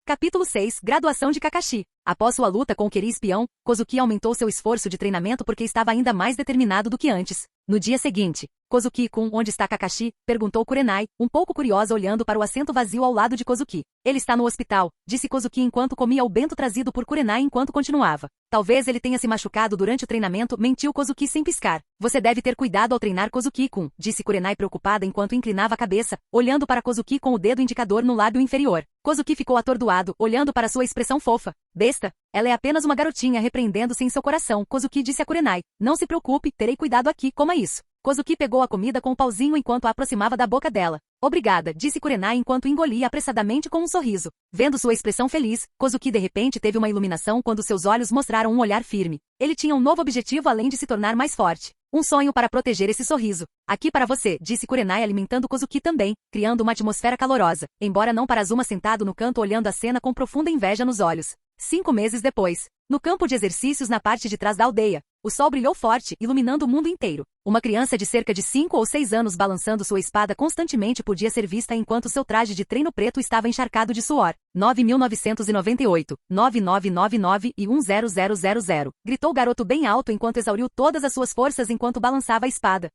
Capítulo 6. Graduação de Kakashi. Após sua luta com o Kiri espião, Kozuki aumentou seu esforço de treinamento porque estava ainda mais determinado do que antes. No dia seguinte, Kozuki-kun, onde está Kakashi? Perguntou Kurenai, um pouco curiosa olhando para o assento vazio ao lado de Kozuki. Ele está no hospital, disse Kozuki enquanto comia o bento trazido por Kurenai enquanto continuava. Talvez ele tenha se machucado durante o treinamento, mentiu Kozuki sem piscar. Você deve ter cuidado ao treinar, Kozuki-kun, disse Kurenai preocupada enquanto inclinava a cabeça, olhando para Kozuki com o dedo indicador no lábio inferior. Kozuki ficou atordoado, olhando para sua expressão fofa. Besta, ela é apenas uma garotinha repreendendo-se em seu coração, Kozuki disse a Kurenai. Não se preocupe, terei cuidado aqui, coma isso. Kozuki pegou a comida com o pauzinho enquanto a aproximava da boca dela. Obrigada, disse Kurenai enquanto engolia apressadamente com um sorriso. Vendo sua expressão feliz, Kozuki de repente teve uma iluminação quando seus olhos mostraram um olhar firme. Ele tinha um novo objetivo além de se tornar mais forte. Um sonho para proteger esse sorriso. Aqui para você, disse Kurenai alimentando Kozuki também, criando uma atmosfera calorosa, embora não para Azuma sentado no canto olhando a cena com profunda inveja nos olhos. 5 meses depois, no campo de exercícios na parte de trás da aldeia, o sol brilhou forte, iluminando o mundo inteiro. Uma criança de cerca de 5 ou 6 anos balançando sua espada constantemente podia ser vista enquanto seu traje de treino preto estava encharcado de suor. 9.998, 9999 e 10000, gritou o garoto bem alto enquanto exauriu todas as suas forças enquanto balançava a espada.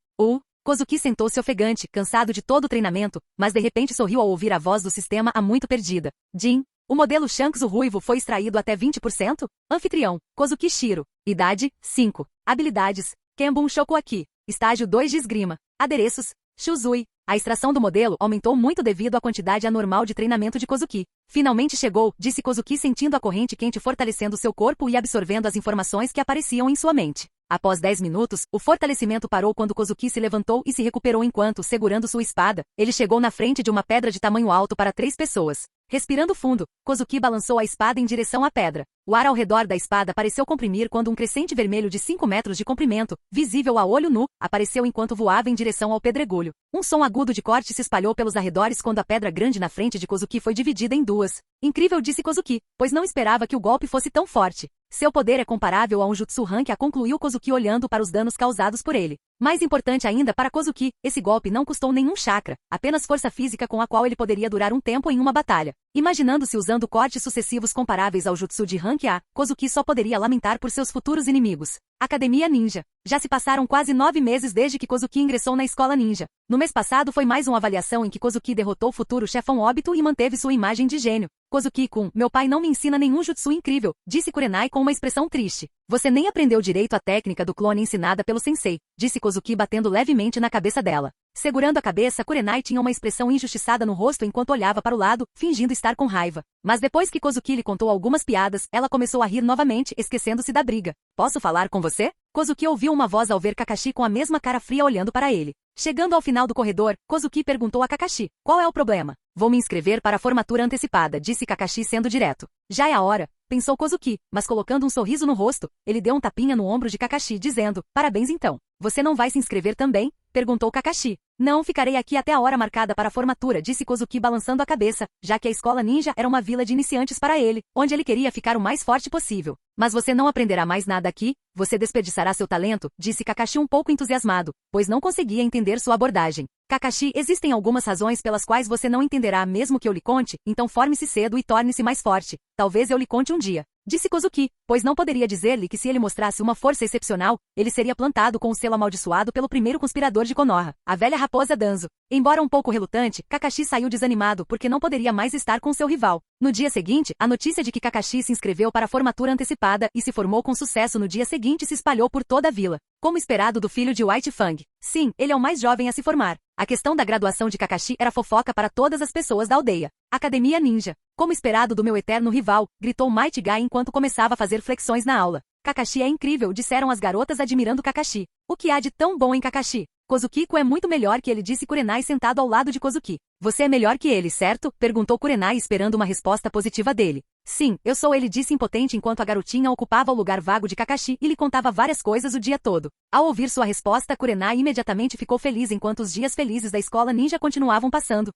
Kozuki sentou-se ofegante, cansado de todo o treinamento, mas de repente sorriu ao ouvir a voz do sistema há muito perdida. Jin. O modelo Shanks o ruivo foi extraído até 20%? Anfitrião, Kozuki Shiro. Idade, 5. Habilidades, Kenbun Shokuaki. Estágio 2 de esgrima. Adereços, Shuzui. A extração do modelo aumentou muito devido à quantidade anormal de treinamento de Kozuki. Finalmente chegou, disse Kozuki sentindo a corrente quente fortalecendo seu corpo e absorvendo as informações que apareciam em sua mente. Após 10 minutos, o fortalecimento parou quando Kozuki se levantou e se recuperou enquanto, segurando sua espada, ele chegou na frente de uma pedra de tamanho alto para 3 pessoas. Respirando fundo, Kozuki balançou a espada em direção à pedra. O ar ao redor da espada pareceu comprimir quando um crescente vermelho de 5 metros de comprimento, visível a olho nu, apareceu enquanto voava em direção ao pedregulho. Um som agudo de corte se espalhou pelos arredores quando a pedra grande na frente de Kozuki foi dividida em 2. Incrível, disse Kozuki, pois não esperava que o golpe fosse tão forte. Seu poder é comparável a um Jutsu Rank, concluiu Kozuki olhando para os danos causados por ele. Mais importante ainda para Kozuki, esse golpe não custou nenhum chakra, apenas força física com a qual ele poderia durar um tempo em uma batalha. Imaginando-se usando cortes sucessivos comparáveis ao Jutsu de Rank A, Kozuki só poderia lamentar por seus futuros inimigos. Academia Ninja. Já se passaram quase 9 meses desde que Kozuki ingressou na escola ninja. No mês passado foi mais uma avaliação em que Kozuki derrotou o futuro chefão Obito e manteve sua imagem de gênio. Kozuki-kun, meu pai não me ensina nenhum jutsu incrível, disse Kurenai com uma expressão triste. Você nem aprendeu direito a técnica do clone ensinada pelo sensei, disse Kozuki batendo levemente na cabeça dela. Segurando a cabeça, Kurenai tinha uma expressão injustiçada no rosto enquanto olhava para o lado, fingindo estar com raiva. Mas depois que Kozuki lhe contou algumas piadas, ela começou a rir novamente, esquecendo-se da briga. Posso falar com você? Kozuki ouviu uma voz ao ver Kakashi com a mesma cara fria olhando para ele. Chegando ao final do corredor, Kozuki perguntou a Kakashi, qual é o problema? Vou me inscrever para a formatura antecipada, disse Kakashi sendo direto. Já é a hora, pensou Kozuki, mas colocando um sorriso no rosto, ele deu um tapinha no ombro de Kakashi dizendo, parabéns então. Você não vai se inscrever também? Perguntou Kakashi. Não, ficarei aqui até a hora marcada para a formatura, disse Kozuki balançando a cabeça, já que a escola ninja era uma vila de iniciantes para ele, onde ele queria ficar o mais forte possível. Mas você não aprenderá mais nada aqui, você desperdiçará seu talento, disse Kakashi um pouco entusiasmado, pois não conseguia entender sua abordagem. Kakashi, existem algumas razões pelas quais você não entenderá mesmo que eu lhe conte, então forme-se cedo e torne-se mais forte. Talvez eu lhe conte um dia. disse Kozuki, pois não poderia dizer-lhe que se ele mostrasse uma força excepcional, ele seria plantado com o selo amaldiçoado pelo primeiro conspirador de Konoha, a velha raposa Danzo. Embora um pouco relutante, Kakashi saiu desanimado porque não poderia mais estar com seu rival. No dia seguinte, a notícia de que Kakashi se inscreveu para a formatura antecipada e se formou com sucesso no dia seguinte se espalhou por toda a vila. Como esperado do filho de White Fang. Sim, ele é o mais jovem a se formar. A questão da graduação de Kakashi era fofoca para todas as pessoas da aldeia. Academia Ninja. Como esperado do meu eterno rival, gritou Might Guy enquanto começava a fazer flexões na aula. Kakashi é incrível, disseram as garotas admirando Kakashi. O que há de tão bom em Kakashi? Kozuki é muito melhor que ele, disse Kurenai sentado ao lado de Kozuki. Você é melhor que ele, certo? Perguntou Kurenai esperando uma resposta positiva dele. Sim, eu sou, ele disse impotente enquanto a garotinha ocupava o lugar vago de Kakashi e lhe contava várias coisas o dia todo. Ao ouvir sua resposta, Kurenai imediatamente ficou feliz enquanto os dias felizes da escola ninja continuavam passando.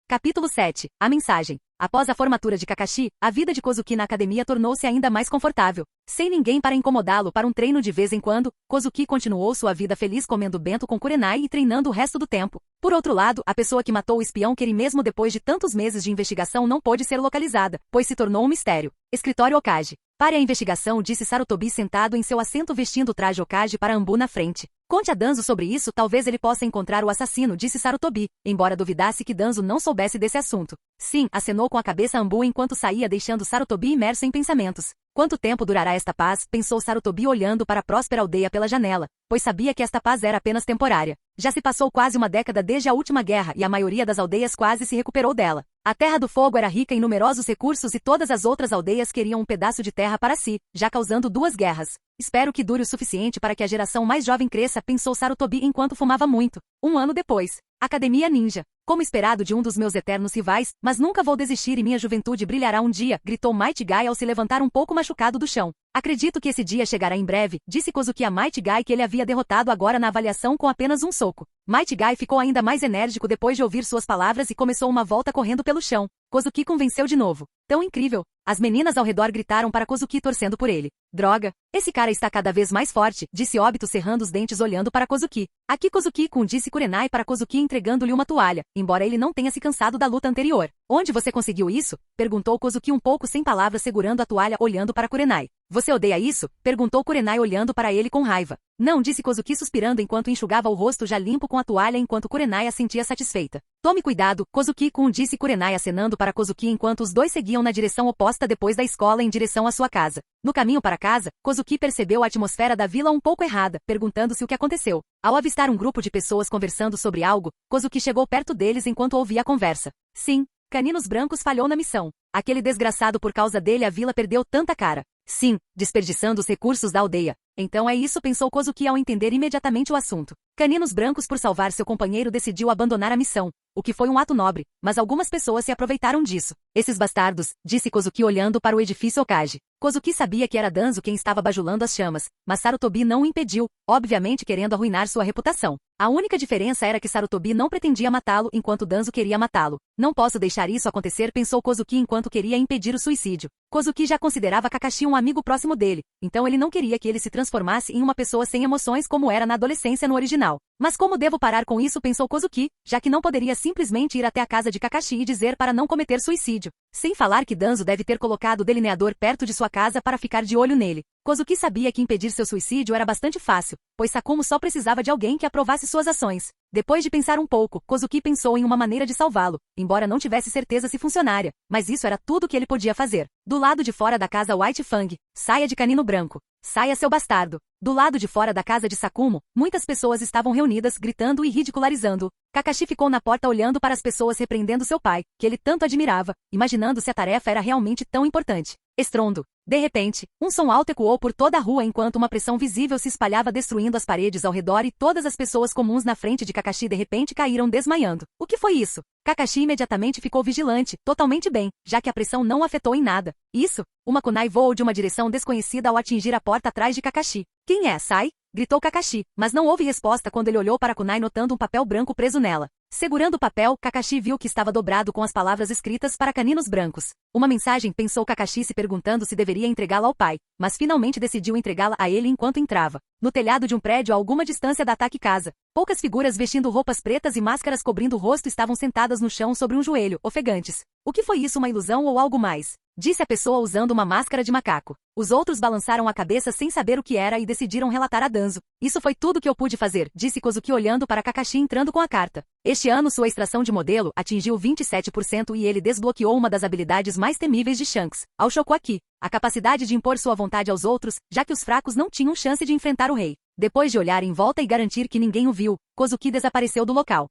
Capítulo 7. A mensagem. Após a formatura de Kakashi, a vida de Kozuki na academia tornou-se ainda mais confortável. Sem ninguém para incomodá-lo para um treino de vez em quando, Kozuki continuou sua vida feliz comendo bento com Kurenai e treinando o resto do tempo. Por outro lado, a pessoa que matou o espião Keri mesmo depois de tantos meses de investigação não pôde ser localizada, pois se tornou um mistério. Escritório Okage. Pare a investigação, disse Sarutobi sentado em seu assento vestindo o traje Okage para Anbu na frente. Conte a Danzo sobre isso, talvez ele possa encontrar o assassino, disse Sarutobi, embora duvidasse que Danzo não soubesse desse assunto. Sim, acenou com a cabeça Anbu enquanto saía deixando Sarutobi imerso em pensamentos. Quanto tempo durará esta paz, pensou Sarutobi olhando para a próspera aldeia pela janela, pois sabia que esta paz era apenas temporária. Já se passou quase uma década desde a última guerra e a maioria das aldeias quase se recuperou dela. A Terra do Fogo era rica em numerosos recursos e todas as outras aldeias queriam um pedaço de terra para si, já causando 2 guerras. Espero que dure o suficiente para que a geração mais jovem cresça, pensou Sarutobi enquanto fumava muito. 1 ano depois. Academia Ninja. Como esperado de um dos meus eternos rivais, mas nunca vou desistir e minha juventude brilhará um dia, gritou Might Guy ao se levantar um pouco machucado do chão. Acredito que esse dia chegará em breve, disse Kozuki a Might Guy que ele havia derrotado agora na avaliação com apenas um soco. Might Guy ficou ainda mais enérgico depois de ouvir suas palavras e começou uma volta correndo pelo chão. Kozuki convenceu de novo. Tão incrível. As meninas ao redor gritaram para Kozuki torcendo por ele. Droga, esse cara está cada vez mais forte, disse Obito cerrando os dentes olhando para Kozuki. Aqui Kozuki-kun, disse Kurenai para Kozuki entregando-lhe uma toalha, embora ele não tenha se cansado da luta anterior. Onde você conseguiu isso? Perguntou Kozuki um pouco sem palavras segurando a toalha olhando para Kurenai. Você odeia isso? Perguntou Kurenai olhando para ele com raiva. Não, disse Kozuki suspirando enquanto enxugava o rosto já limpo com a toalha enquanto Kurenai a sentia satisfeita. Tome cuidado, Kozuki-kun, disse Kurenai acenando para Kozuki enquanto os dois seguiam na direção oposta depois da escola em direção à sua casa. No caminho para casa, Kozuki percebeu a atmosfera da vila um pouco errada, perguntando-se o que aconteceu. Ao avistar um grupo de pessoas conversando sobre algo, Kozuki chegou perto deles enquanto ouvia a conversa. Sim, Caninos Brancos falhou na missão. Aquele desgraçado, por causa dele a vila perdeu tanta cara. Sim, desperdiçando os recursos da aldeia. Então é isso, pensou Kozuki ao entender imediatamente o assunto. Caninos Brancos, por salvar seu companheiro, decidiu abandonar a missão, o que foi um ato nobre, mas algumas pessoas se aproveitaram disso. Esses bastardos, disse Kozuki olhando para o edifício Okage. Kozuki sabia que era Danzo quem estava bajulando as chamas, mas Sarutobi não o impediu, obviamente querendo arruinar sua reputação. A única diferença era que Sarutobi não pretendia matá-lo enquanto Danzo queria matá-lo. Não posso deixar isso acontecer, pensou Kozuki enquanto queria impedir o suicídio. Kozuki já considerava Kakashi um amigo próximo dele, então ele não queria que ele se transformasse em uma pessoa sem emoções como era na adolescência no original. Mas como devo parar com isso, pensou Kozuki, já que não poderia simplesmente ir até a casa de Kakashi e dizer para não cometer suicídio. Sem falar que Danzo deve ter colocado o delineador perto de sua casa para ficar de olho nele. Kozuki sabia que impedir seu suicídio era bastante fácil, pois Sakumo só precisava de alguém que aprovasse suas ações. Depois de pensar um pouco, Kozuki pensou em uma maneira de salvá-lo, embora não tivesse certeza se funcionaria, mas isso era tudo que ele podia fazer. Do lado de fora da casa White Fang, saia de Canino Branco. Saia, seu bastardo. Do lado de fora da casa de Sakumo, muitas pessoas estavam reunidas gritando e ridicularizando-o. Kakashi ficou na porta olhando para as pessoas repreendendo seu pai, que ele tanto admirava, imaginando se a tarefa era realmente tão importante. Estrondo. De repente, um som alto ecoou por toda a rua enquanto uma pressão visível se espalhava destruindo as paredes ao redor e todas as pessoas comuns na frente de Kakashi de repente caíram desmaiando. O que foi isso? Kakashi imediatamente ficou vigilante, totalmente bem, já que a pressão não afetou em nada. Isso? Uma kunai voou de uma direção desconhecida ao atingir a porta atrás de Kakashi. Quem é? Sai? Gritou Kakashi, mas não houve resposta quando ele olhou para a kunai notando um papel branco preso nela. Segurando o papel, Kakashi viu que estava dobrado com as palavras escritas para Caninos Brancos. Uma mensagem, pensou Kakashi se perguntando se deveria entregá-la ao pai, mas finalmente decidiu entregá-la a ele enquanto entrava. No telhado de um prédio a alguma distância da Ataque Casa, poucas figuras vestindo roupas pretas e máscaras cobrindo o rosto estavam sentadas no chão sobre um joelho, ofegantes. O que foi isso, uma ilusão ou algo mais? disse a pessoa usando uma máscara de macaco. Os outros balançaram a cabeça sem saber o que era e decidiram relatar a Danzo. Isso foi tudo que eu pude fazer, disse Kozuki olhando para Kakashi entrando com a carta. Este ano sua extração de modelo atingiu 27% e ele desbloqueou uma das habilidades mais temíveis de Shanks, ao Shokuaki, a capacidade de impor sua vontade aos outros, já que os fracos não tinham chance de enfrentar o rei. Depois de olhar em volta e garantir que ninguém o viu, Kozuki desapareceu do local.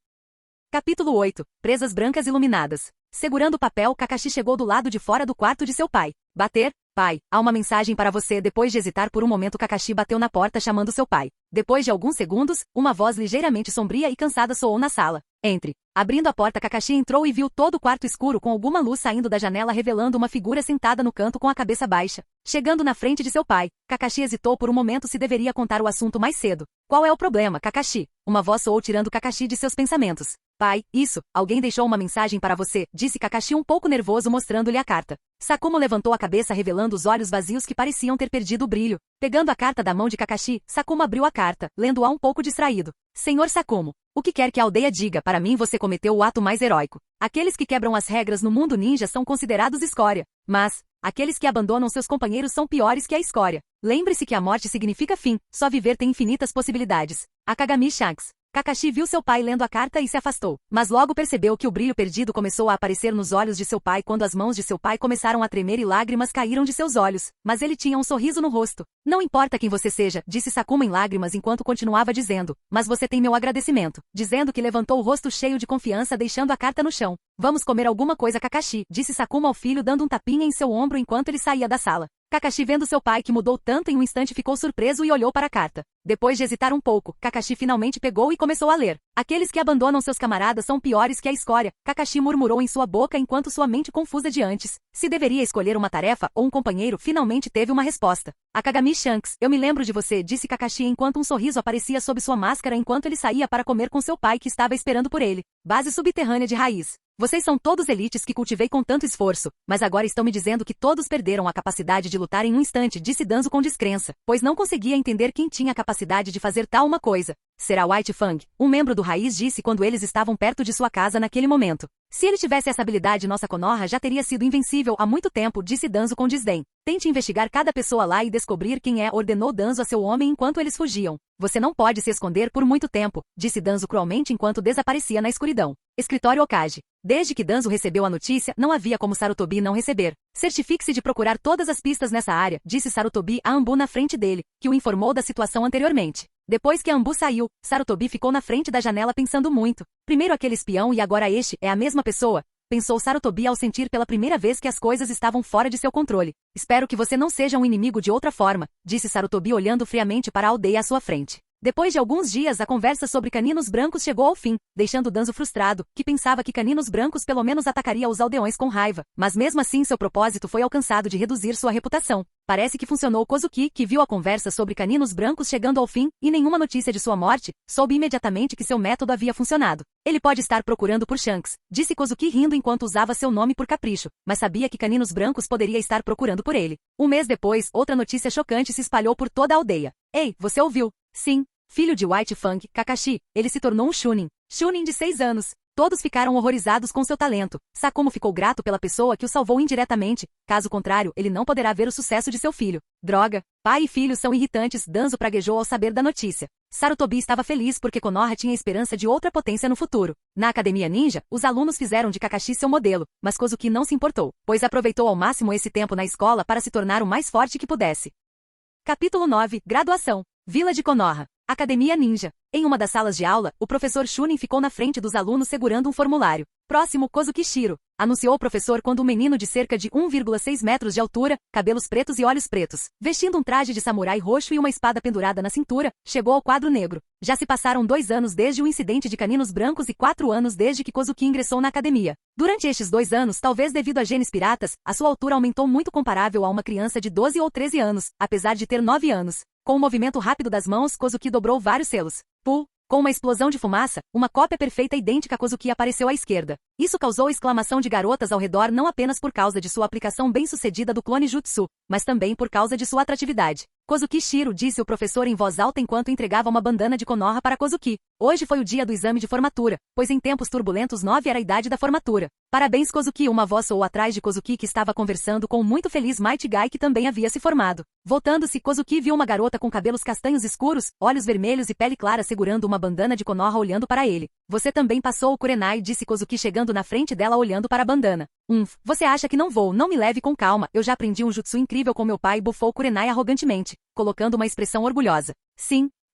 Capítulo 8. Presas brancas iluminadas. Segurando o papel, Kakashi chegou do lado de fora do quarto de seu pai. Bater? Pai, há uma mensagem para você. Depois de hesitar por um momento, Kakashi bateu na porta chamando seu pai. Depois de alguns segundos, uma voz ligeiramente sombria e cansada soou na sala. Entre. Abrindo a porta, Kakashi entrou e viu todo o quarto escuro com alguma luz saindo da janela revelando uma figura sentada no canto com a cabeça baixa. Chegando na frente de seu pai, Kakashi hesitou por um momento se deveria contar o assunto mais cedo. Qual é o problema, Kakashi? Uma voz soou tirando Kakashi de seus pensamentos. Pai, isso, alguém deixou uma mensagem para você, disse Kakashi um pouco nervoso mostrando-lhe a carta. Sakumo levantou a cabeça revelando os olhos vazios que pareciam ter perdido o brilho. Pegando a carta da mão de Kakashi, Sakumo abriu a carta, lendo-a um pouco distraído. Senhor Sakumo, o que quer que a aldeia diga, para mim você cometeu o ato mais heróico. Aqueles que quebram as regras no mundo ninja são considerados escória. Mas, aqueles que abandonam seus companheiros são piores que a escória. Lembre-se que a morte significa fim, só viver tem infinitas possibilidades. Akagami Shanks. Kakashi viu seu pai lendo a carta e se afastou, mas logo percebeu que o brilho perdido começou a aparecer nos olhos de seu pai quando as mãos de seu pai começaram a tremer e lágrimas caíram de seus olhos, mas ele tinha um sorriso no rosto. Não importa quem você seja, disse Sakumo em lágrimas enquanto continuava dizendo, mas você tem meu agradecimento, dizendo que levantou o rosto cheio de confiança deixando a carta no chão. Vamos comer alguma coisa, Kakashi, disse Sakumo ao filho dando um tapinha em seu ombro enquanto ele saía da sala. Kakashi vendo seu pai que mudou tanto em um instante ficou surpreso e olhou para a carta. Depois de hesitar um pouco, Kakashi finalmente pegou e começou a ler. Aqueles que abandonam seus camaradas são piores que a escória, Kakashi murmurou em sua boca enquanto sua mente confusa de antes. Se deveria escolher uma tarefa ou um companheiro, finalmente teve uma resposta. Akagami Shanks, eu me lembro de você, disse Kakashi enquanto um sorriso aparecia sob sua máscara enquanto ele saía para comer com seu pai que estava esperando por ele. Base subterrânea de raiz. Vocês são todos elites que cultivei com tanto esforço, mas agora estão me dizendo que todos perderam a capacidade de lutar em um instante, disse Danzo com descrença, pois não conseguia entender quem tinha a capacidade de fazer tal uma coisa. Será White Fang, um membro do Raiz disse quando eles estavam perto de sua casa naquele momento. Se ele tivesse essa habilidade, nossa Konoha já teria sido invencível há muito tempo, disse Danzo com desdém. Tente investigar cada pessoa lá e descobrir quem é, ordenou Danzo a seu homem enquanto eles fugiam. Você não pode se esconder por muito tempo, disse Danzo cruelmente enquanto desaparecia na escuridão. Escritório Okage. Desde que Danzo recebeu a notícia, não havia como Sarutobi não receber. Certifique-se de procurar todas as pistas nessa área, disse Sarutobi a Anbu na frente dele, que o informou da situação anteriormente. Depois que Anbu saiu, Sarutobi ficou na frente da janela pensando muito. Primeiro aquele espião e agora este é a mesma pessoa? Pensou Sarutobi ao sentir pela primeira vez que as coisas estavam fora de seu controle. Espero que você não seja um inimigo de outra forma, disse Sarutobi olhando friamente para a aldeia à sua frente. Depois de alguns dias, a conversa sobre caninos brancos chegou ao fim, deixando Danzo frustrado, que pensava que caninos brancos pelo menos atacaria os aldeões com raiva, mas mesmo assim seu propósito foi alcançado de reduzir sua reputação. Parece que funcionou. Kozuki, que viu a conversa sobre caninos brancos chegando ao fim, e nenhuma notícia de sua morte, soube imediatamente que seu método havia funcionado. Ele pode estar procurando por Shanks, disse Kozuki rindo enquanto usava seu nome por capricho, mas sabia que caninos brancos poderia estar procurando por ele. Um mês depois, outra notícia chocante se espalhou por toda a aldeia. Ei, você ouviu? Sim. Filho de White Fang, Kakashi, ele se tornou um Chunin. Chunin de 6 anos. Todos ficaram horrorizados com seu talento. Sakumo ficou grato pela pessoa que o salvou indiretamente. Caso contrário, ele não poderá ver o sucesso de seu filho. Droga. Pai e filho são irritantes, Danzo praguejou ao saber da notícia. Sarutobi estava feliz porque Konoha tinha esperança de outra potência no futuro. Na Academia Ninja, os alunos fizeram de Kakashi seu modelo, mas Kozuki não se importou, pois aproveitou ao máximo esse tempo na escola para se tornar o mais forte que pudesse. Capítulo 9. Graduação. Vila de Konoha. Academia Ninja. Em uma das salas de aula, o professor Chunin ficou na frente dos alunos segurando um formulário. Próximo, Kozuki Shiro, anunciou o professor quando um menino de cerca de 1,6 metros de altura, cabelos pretos e olhos pretos, vestindo um traje de samurai roxo e uma espada pendurada na cintura, chegou ao quadro negro. Já se passaram 2 anos desde o incidente de caninos brancos e 4 anos desde que Kozuki ingressou na academia. Durante estes 2 anos, talvez devido a genes piratas, a sua altura aumentou muito comparável a uma criança de 12 ou 13 anos, apesar de ter 9 anos. Com um movimento rápido das mãos, Kozuki dobrou vários selos. Pull. Com uma explosão de fumaça, uma cópia perfeita idêntica a Kozuki apareceu à esquerda. Isso causou exclamação de garotas ao redor não apenas por causa de sua aplicação bem-sucedida do clone Jutsu, mas também por causa de sua atratividade. Kozuki Shiro, disse o professor em voz alta enquanto entregava uma bandana de Konoha para Kozuki. Hoje foi o dia do exame de formatura, pois em tempos turbulentos 9 era a idade da formatura. Parabéns Kozuki, uma voz soou atrás de Kozuki que estava conversando com o muito feliz Might Guy que também havia se formado. Voltando-se, Kozuki viu uma garota com cabelos castanhos escuros, olhos vermelhos e pele clara segurando uma bandana de Konoha olhando para ele. Você também passou o Kurenai, disse Kozuki chegando na frente dela olhando para a bandana. Você acha que não vou, não me leve com calma, eu já aprendi um jutsu incrível com meu pai, bufou Kurenai arrogantemente, colocando uma expressão orgulhosa.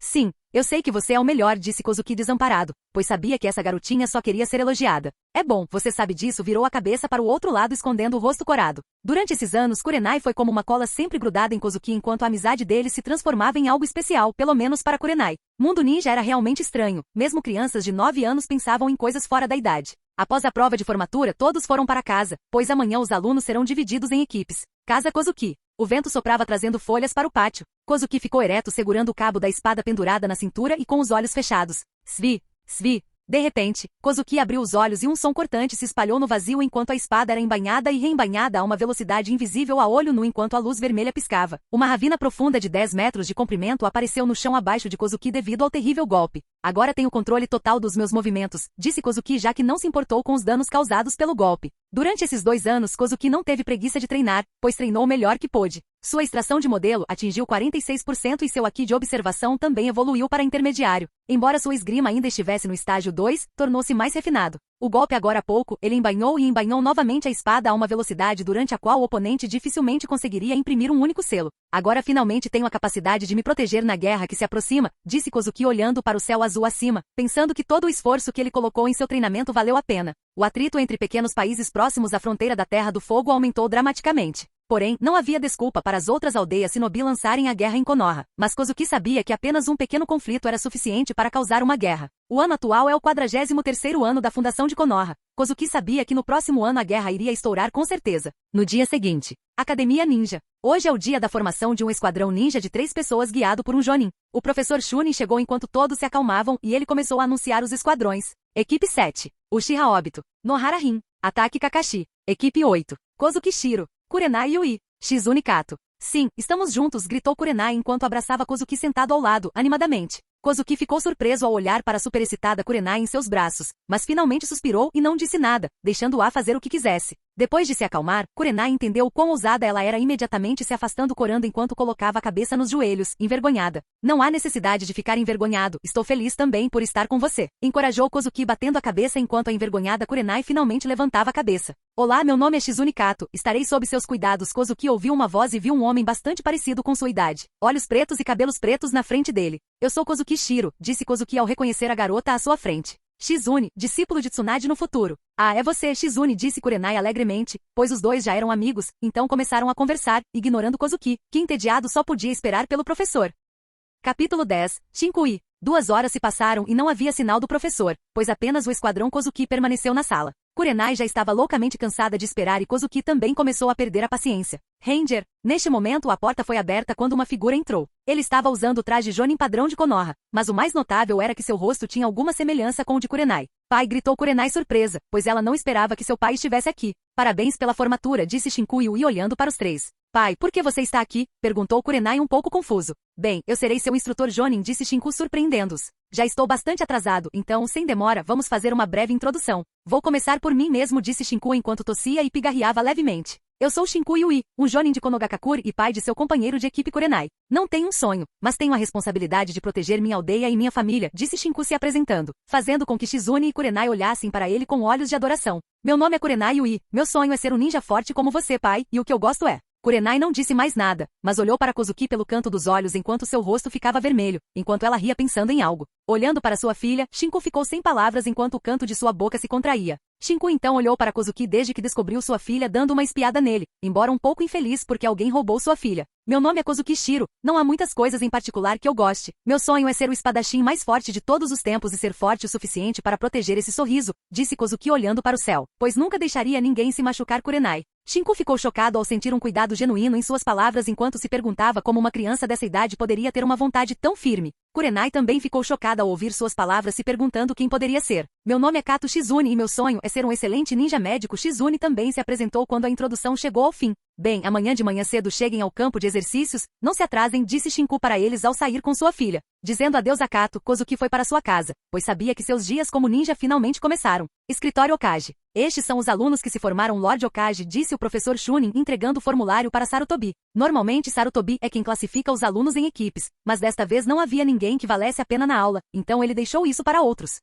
Sim, eu sei que você é o melhor, disse Kozuki desamparado, pois sabia que essa garotinha só queria ser elogiada. É bom, você sabe disso, virou a cabeça para o outro lado escondendo o rosto corado. Durante esses anos, Kurenai foi como uma cola sempre grudada em Kozuki enquanto a amizade dele se transformava em algo especial, pelo menos para Kurenai. Mundo ninja era realmente estranho, mesmo crianças de 9 anos pensavam em coisas fora da idade. Após a prova de formatura, todos foram para casa, pois amanhã os alunos serão divididos em equipes. Casa Kozuki. O vento soprava trazendo folhas para o pátio. Kozuki ficou ereto segurando o cabo da espada pendurada na cintura e com os olhos fechados. Svi. De repente, Kozuki abriu os olhos e um som cortante se espalhou no vazio enquanto a espada era embainhada e reembainhada a uma velocidade invisível a olho nu enquanto a luz vermelha piscava. Uma ravina profunda de 10 metros de comprimento apareceu no chão abaixo de Kozuki devido ao terrível golpe. Agora tenho controle total dos meus movimentos, disse Kozuki já que não se importou com os danos causados pelo golpe. Durante esses 2 anos, Kozuki não teve preguiça de treinar, pois treinou o melhor que pôde. Sua extração de modelo atingiu 46% e seu Haki de observação também evoluiu para intermediário. Embora sua esgrima ainda estivesse no estágio 2, tornou-se mais refinado. O golpe agora há pouco, ele embainhou e embainhou novamente a espada a uma velocidade durante a qual o oponente dificilmente conseguiria imprimir um único selo. Agora finalmente tenho a capacidade de me proteger na guerra que se aproxima, disse Kozuki olhando para o céu azul acima, pensando que todo o esforço que ele colocou em seu treinamento valeu a pena. O atrito entre pequenos países próximos à fronteira da Terra do Fogo aumentou dramaticamente. Porém, não havia desculpa para as outras aldeias Shinobi lançarem a guerra em Konoha. Mas Kozuki sabia que apenas um pequeno conflito era suficiente para causar uma guerra. O ano atual é o 43º ano da fundação de Konoha. Kozuki sabia que no próximo ano a guerra iria estourar com certeza. No dia seguinte, Academia Ninja. Hoje é o dia da formação de um esquadrão ninja de 3 pessoas guiado por um Jonin. O professor Chunin chegou enquanto todos se acalmavam e ele começou a anunciar os esquadrões. Equipe 7. Uchiha Obito. Nohara Rin. Ataque Kakashi. Equipe 8. Kozuki Shiro. Kurenai Yui. Shizune Kato. Sim, estamos juntos, gritou Kurenai enquanto abraçava Kozuki sentado ao lado, animadamente. Kozuki ficou surpreso ao olhar para a superexcitada Kurenai em seus braços, mas finalmente suspirou e não disse nada, deixando-a fazer o que quisesse. Depois de se acalmar, Kurenai entendeu o quão ousada ela era imediatamente se afastando corando enquanto colocava a cabeça nos joelhos, envergonhada. Não há necessidade de ficar envergonhado, estou feliz também por estar com você. Encorajou Kozuki batendo a cabeça enquanto a envergonhada Kurenai finalmente levantava a cabeça. Olá, meu nome é Shizune Kato, estarei sob seus cuidados. Kozuki ouviu uma voz e viu um homem bastante parecido com sua idade. Olhos pretos e cabelos pretos na frente dele. Eu sou Kozuki Shiro, disse Kozuki ao reconhecer a garota à sua frente. Shizune, discípulo de Tsunade no futuro. Ah, é você, Shizune, disse Kurenai alegremente, pois os dois já eram amigos, então começaram a conversar, ignorando Kozuki, que entediado só podia esperar pelo professor. Capítulo 10. Shinkui. 2 horas se passaram e não havia sinal do professor, pois apenas o esquadrão Kozuki permaneceu na sala. Kurenai já estava loucamente cansada de esperar e Kozuki também começou a perder a paciência. Ranger. Neste momento a porta foi aberta quando uma figura entrou. Ele estava usando o traje Jonin padrão de Konoha, mas o mais notável era que seu rosto tinha alguma semelhança com o de Kurenai. Pai, gritou Kurenai surpresa, pois ela não esperava que seu pai estivesse aqui. Parabéns pela formatura, disse Shinkui Yui olhando para os 3. Pai, por que você está aqui? Perguntou Kurenai um pouco confuso. Bem, eu serei seu instrutor Jonin, disse Shinku surpreendendo-os. Já estou bastante atrasado, então, sem demora, vamos fazer uma breve introdução. Vou começar por mim mesmo, disse Shinku enquanto tossia e pigarreava levemente. Eu sou Shinku Yui, um Jonin de Konogakakure e pai de seu companheiro de equipe Kurenai. Não tenho um sonho, mas tenho a responsabilidade de proteger minha aldeia e minha família, disse Shinku se apresentando, fazendo com que Shizune e Kurenai olhassem para ele com olhos de adoração. Meu nome é Kurenai Yui, meu sonho é ser um ninja forte como você, pai, e o que eu gosto é... Kurenai não disse mais nada, mas olhou para Kozuki pelo canto dos olhos enquanto seu rosto ficava vermelho, enquanto ela ria pensando em algo. Olhando para sua filha, Shinku ficou sem palavras enquanto o canto de sua boca se contraía. Shinku então olhou para Kozuki desde que descobriu sua filha dando uma espiada nele, embora um pouco infeliz porque alguém roubou sua filha. Meu nome é Kozuki Shiro, não há muitas coisas em particular que eu goste. Meu sonho é ser o espadachim mais forte de todos os tempos e ser forte o suficiente para proteger esse sorriso, disse Kozuki olhando para o céu, pois nunca deixaria ninguém se machucar Kurenai. Shinku ficou chocado ao sentir um cuidado genuíno em suas palavras enquanto se perguntava como uma criança dessa idade poderia ter uma vontade tão firme. Kurenai também ficou chocada ao ouvir suas palavras, se perguntando quem poderia ser. Meu nome é Kato Shizune e meu sonho é ser um excelente ninja médico. Shizune também se apresentou quando a introdução chegou ao fim. Bem, amanhã de manhã cedo cheguem ao campo de exercícios, não se atrasem, disse Shinku para eles ao sair com sua filha. Dizendo adeus a Kato, Kozuki foi para sua casa, pois sabia que seus dias como ninja finalmente começaram. Escritório Okage. Estes são os alunos que se formaram Lord Okage, disse o professor Chunin, entregando o formulário para Sarutobi. Normalmente Sarutobi é quem classifica os alunos em equipes, mas desta vez não havia ninguém que valesse a pena na aula, então ele deixou isso para outros.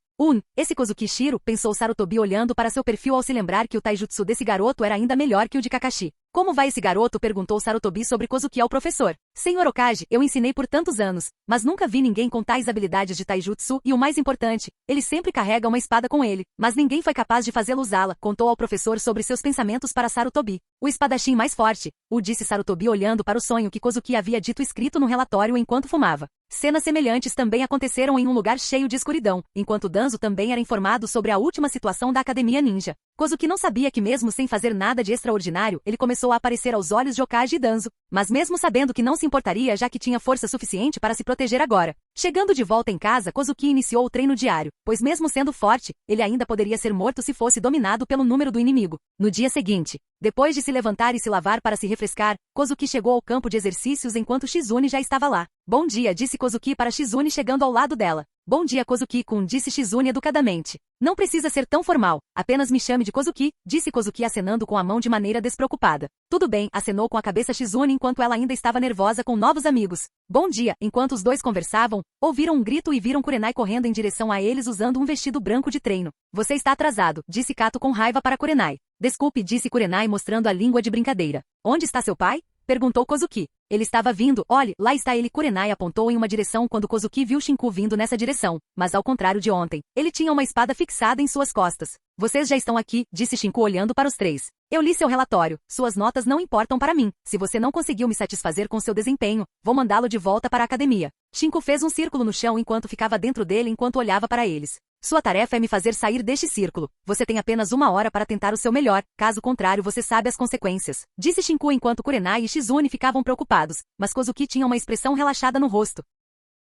Esse Kozuki Shiro, pensou Sarutobi olhando para seu perfil ao se lembrar que o taijutsu desse garoto era ainda melhor que o de Kakashi. Como vai esse garoto? Perguntou Sarutobi sobre Kozuki ao professor. Senhor Okage, eu ensinei por tantos anos, mas nunca vi ninguém com tais habilidades de taijutsu e o mais importante, ele sempre carrega uma espada com ele, mas ninguém foi capaz de fazê-lo usá-la, contou ao professor sobre seus pensamentos para Sarutobi. O espadachim mais forte, disse Sarutobi olhando para o sonho que Kozuki havia dito escrito no relatório enquanto fumava. Cenas semelhantes também aconteceram em um lugar cheio de escuridão, enquanto Danzo também era informado sobre a última situação da Academia Ninja. Kozuki não sabia que mesmo sem fazer nada de extraordinário, ele começou a aparecer aos olhos de Okage e Danzo, mas mesmo sabendo que não se importaria já que tinha força suficiente para se proteger agora. Chegando de volta em casa, Kozuki iniciou o treino diário, pois mesmo sendo forte, ele ainda poderia ser morto se fosse dominado pelo número do inimigo. No dia seguinte, depois de se levantar e se lavar para se refrescar, Kozuki chegou ao campo de exercícios enquanto Shizune já estava lá. Bom dia, disse Kozuki para Shizune chegando ao lado dela. Bom dia, Kozuki-kun, disse Shizune educadamente. Não precisa ser tão formal, apenas me chame de Kozuki, disse Kozuki acenando com a mão de maneira despreocupada. Tudo bem, acenou com a cabeça Shizune enquanto ela ainda estava nervosa com novos amigos. Bom dia, enquanto os dois conversavam, ouviram um grito e viram Kurenai correndo em direção a eles usando um vestido branco de treino. Você está atrasado, disse Kato com raiva para Kurenai. Desculpe, disse Kurenai mostrando a língua de brincadeira. Onde está seu pai? Perguntou Kozuki. Ele estava vindo, olhe, lá está ele. Kurenai apontou em uma direção quando Kozuki viu Shinku vindo nessa direção, mas ao contrário de ontem, ele tinha uma espada fixada em suas costas. Vocês já estão aqui, disse Shinku olhando para os três. Eu li seu relatório, suas notas não importam para mim. Se você não conseguiu me satisfazer com seu desempenho, vou mandá-lo de volta para a academia. Shinku fez um círculo no chão enquanto ficava dentro dele enquanto olhava para eles. Sua tarefa é me fazer sair deste círculo. Você tem apenas 1 hora para tentar o seu melhor, caso contrário você sabe as consequências. Disse Shinku enquanto Kurenai e Shizune ficavam preocupados, mas Kozuki tinha uma expressão relaxada no rosto.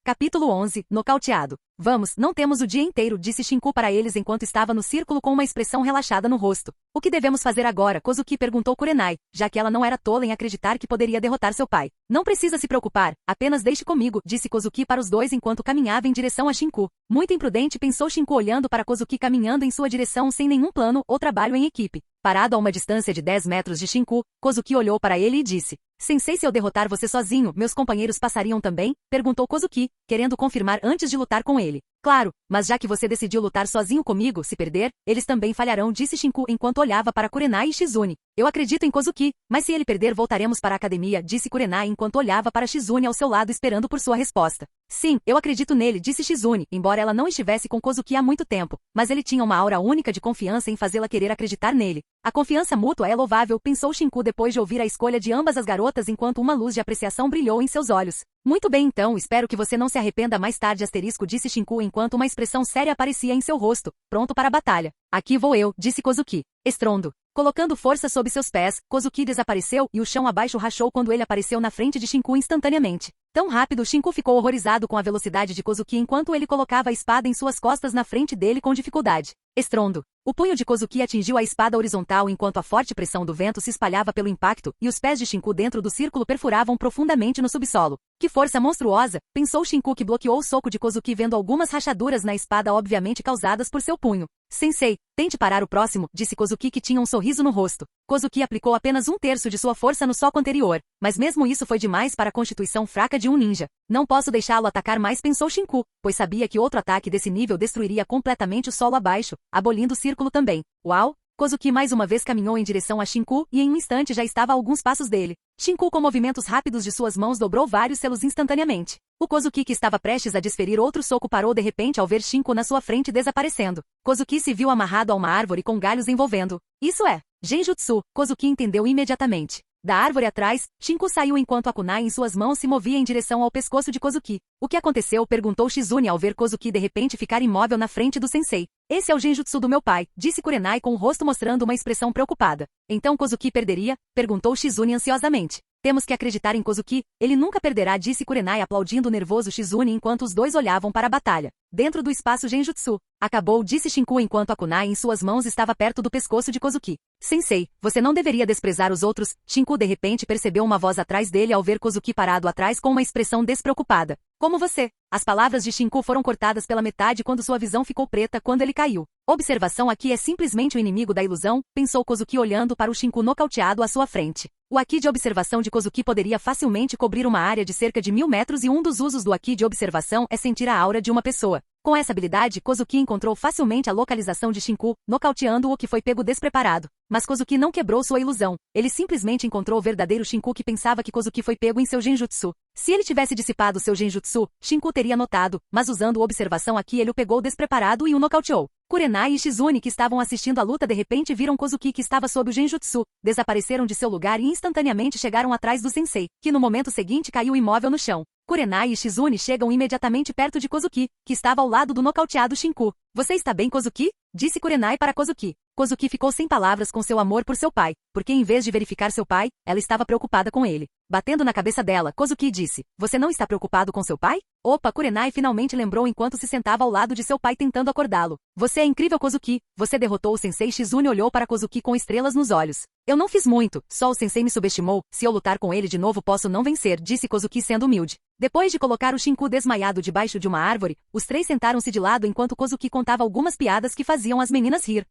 Capítulo 11, nocauteado. Vamos, não temos o dia inteiro, disse Shinku para eles enquanto estava no círculo com uma expressão relaxada no rosto. O que devemos fazer agora? Kozuki perguntou Kurenai, já que ela não era tola em acreditar que poderia derrotar seu pai. Não precisa se preocupar, apenas deixe comigo, disse Kozuki para os dois enquanto caminhava em direção a Shinku. Muito imprudente, pensou Shinku olhando para Kozuki caminhando em sua direção sem nenhum plano ou trabalho em equipe. Parado a uma distância de 10 metros de Shinku, Kozuki olhou para ele e disse: Sensei, se eu derrotar você sozinho, meus companheiros passariam também? Perguntou Kozuki, querendo confirmar antes de lutar com ele. Claro, mas já que você decidiu lutar sozinho comigo, se perder, eles também falharão, disse Shinku enquanto olhava para Kurenai e Shizune. Eu acredito em Kozuki, mas se ele perder voltaremos para a academia, disse Kurenai enquanto olhava para Shizune ao seu lado esperando por sua resposta. Sim, eu acredito nele, disse Shizune, embora ela não estivesse com Kozuki há muito tempo, mas ele tinha uma aura única de confiança em fazê-la querer acreditar nele. A confiança mútua é louvável, pensou Shinku depois de ouvir a escolha de ambas as garotas enquanto uma luz de apreciação brilhou em seus olhos. Muito bem então, espero que você não se arrependa mais tarde, asterisco, disse Shinku enquanto uma expressão séria aparecia em seu rosto, pronto para a batalha. Aqui vou eu, disse Kozuki. Estrondo. Colocando força sob seus pés, Kozuki desapareceu e o chão abaixo rachou quando ele apareceu na frente de Shinku instantaneamente. Tão rápido, Shinku ficou horrorizado com a velocidade de Kozuki enquanto ele colocava a espada em suas costas na frente dele com dificuldade. Estrondo. O punho de Kozuki atingiu a espada horizontal enquanto a forte pressão do vento se espalhava pelo impacto e os pés de Shinku dentro do círculo perfuravam profundamente no subsolo. Que força monstruosa, pensou Shinku que bloqueou o soco de Kozuki vendo algumas rachaduras na espada obviamente causadas por seu punho. Sensei, tente parar o próximo, disse Kozuki que tinha um sorriso no rosto. Kozuki aplicou apenas 1/3 de sua força no soco anterior, mas mesmo isso foi demais para a constituição fraca de um ninja. Não posso deixá-lo atacar mais, pensou Shinku, pois sabia que outro ataque desse nível destruiria completamente o solo abaixo, abolindo o círculo também. Uau! Kozuki mais uma vez caminhou em direção a Shinku e em um instante já estava a alguns passos dele. Shinku com movimentos rápidos de suas mãos dobrou vários selos instantaneamente. O Kozuki que estava prestes a desferir outro soco parou de repente ao ver Shinku na sua frente desaparecendo. Kozuki se viu amarrado a uma árvore com galhos envolvendo. Isso é Genjutsu, Kozuki entendeu imediatamente. Da árvore atrás, Shinku saiu enquanto a kunai em suas mãos se movia em direção ao pescoço de Kozuki. O que aconteceu? Perguntou Shizune ao ver Kozuki de repente ficar imóvel na frente do sensei. Esse é o genjutsu do meu pai, disse Kurenai com o rosto mostrando uma expressão preocupada. Então Kozuki perderia? Perguntou Shizune ansiosamente. Temos que acreditar em Kozuki, ele nunca perderá, disse Kurenai aplaudindo o nervoso Shizune enquanto os dois olhavam para a batalha. Dentro do espaço Genjutsu. Acabou, disse Shinku enquanto a kunai em suas mãos estava perto do pescoço de Kozuki. Sensei, você não deveria desprezar os outros. Shinku de repente percebeu uma voz atrás dele ao ver Kozuki parado atrás com uma expressão despreocupada. Como você? As palavras de Shinku foram cortadas pela metade quando sua visão ficou preta quando ele caiu. Observação aqui é simplesmente o inimigo da ilusão, pensou Kozuki olhando para o Shinku nocauteado à sua frente. O Haki de observação de Kozuki poderia facilmente cobrir uma área de cerca de 1000 metros e um dos usos do Haki de observação é sentir a aura de uma pessoa. Com essa habilidade, Kozuki encontrou facilmente a localização de Shinku, nocauteando-o que foi pego despreparado. Mas Kozuki não quebrou sua ilusão. Ele simplesmente encontrou o verdadeiro Shinku que pensava que Kozuki foi pego em seu Genjutsu. Se ele tivesse dissipado seu Genjutsu, Shinku teria notado, mas usando observação aqui ele o pegou despreparado e o nocauteou. Kurenai e Shizune que estavam assistindo a luta de repente viram Kozuki que estava sob o Genjutsu, desapareceram de seu lugar e instantaneamente chegaram atrás do sensei, que no momento seguinte caiu imóvel no chão. Kurenai e Shizune chegam imediatamente perto de Kozuki, que estava ao lado do nocauteado Shinku. Você está bem, Kozuki? Disse Kurenai para Kozuki. Kozuki ficou sem palavras com seu amor por seu pai, porque em vez de verificar seu pai, ela estava preocupada com ele. Batendo na cabeça dela, Kozuki disse, você não está preocupado com seu pai? Opa, Kurenai finalmente lembrou enquanto se sentava ao lado de seu pai tentando acordá-lo. Você é incrível, Kozuki. Você derrotou o sensei. Shizune olhou para Kozuki com estrelas nos olhos. Eu não fiz muito, só o sensei me subestimou. Se eu lutar com ele de novo posso não vencer, disse Kozuki sendo humilde. Depois de colocar o Shinku desmaiado debaixo de uma árvore, os três sentaram-se de lado enquanto Kozuki contava algumas piadas que faziam as meninas rir.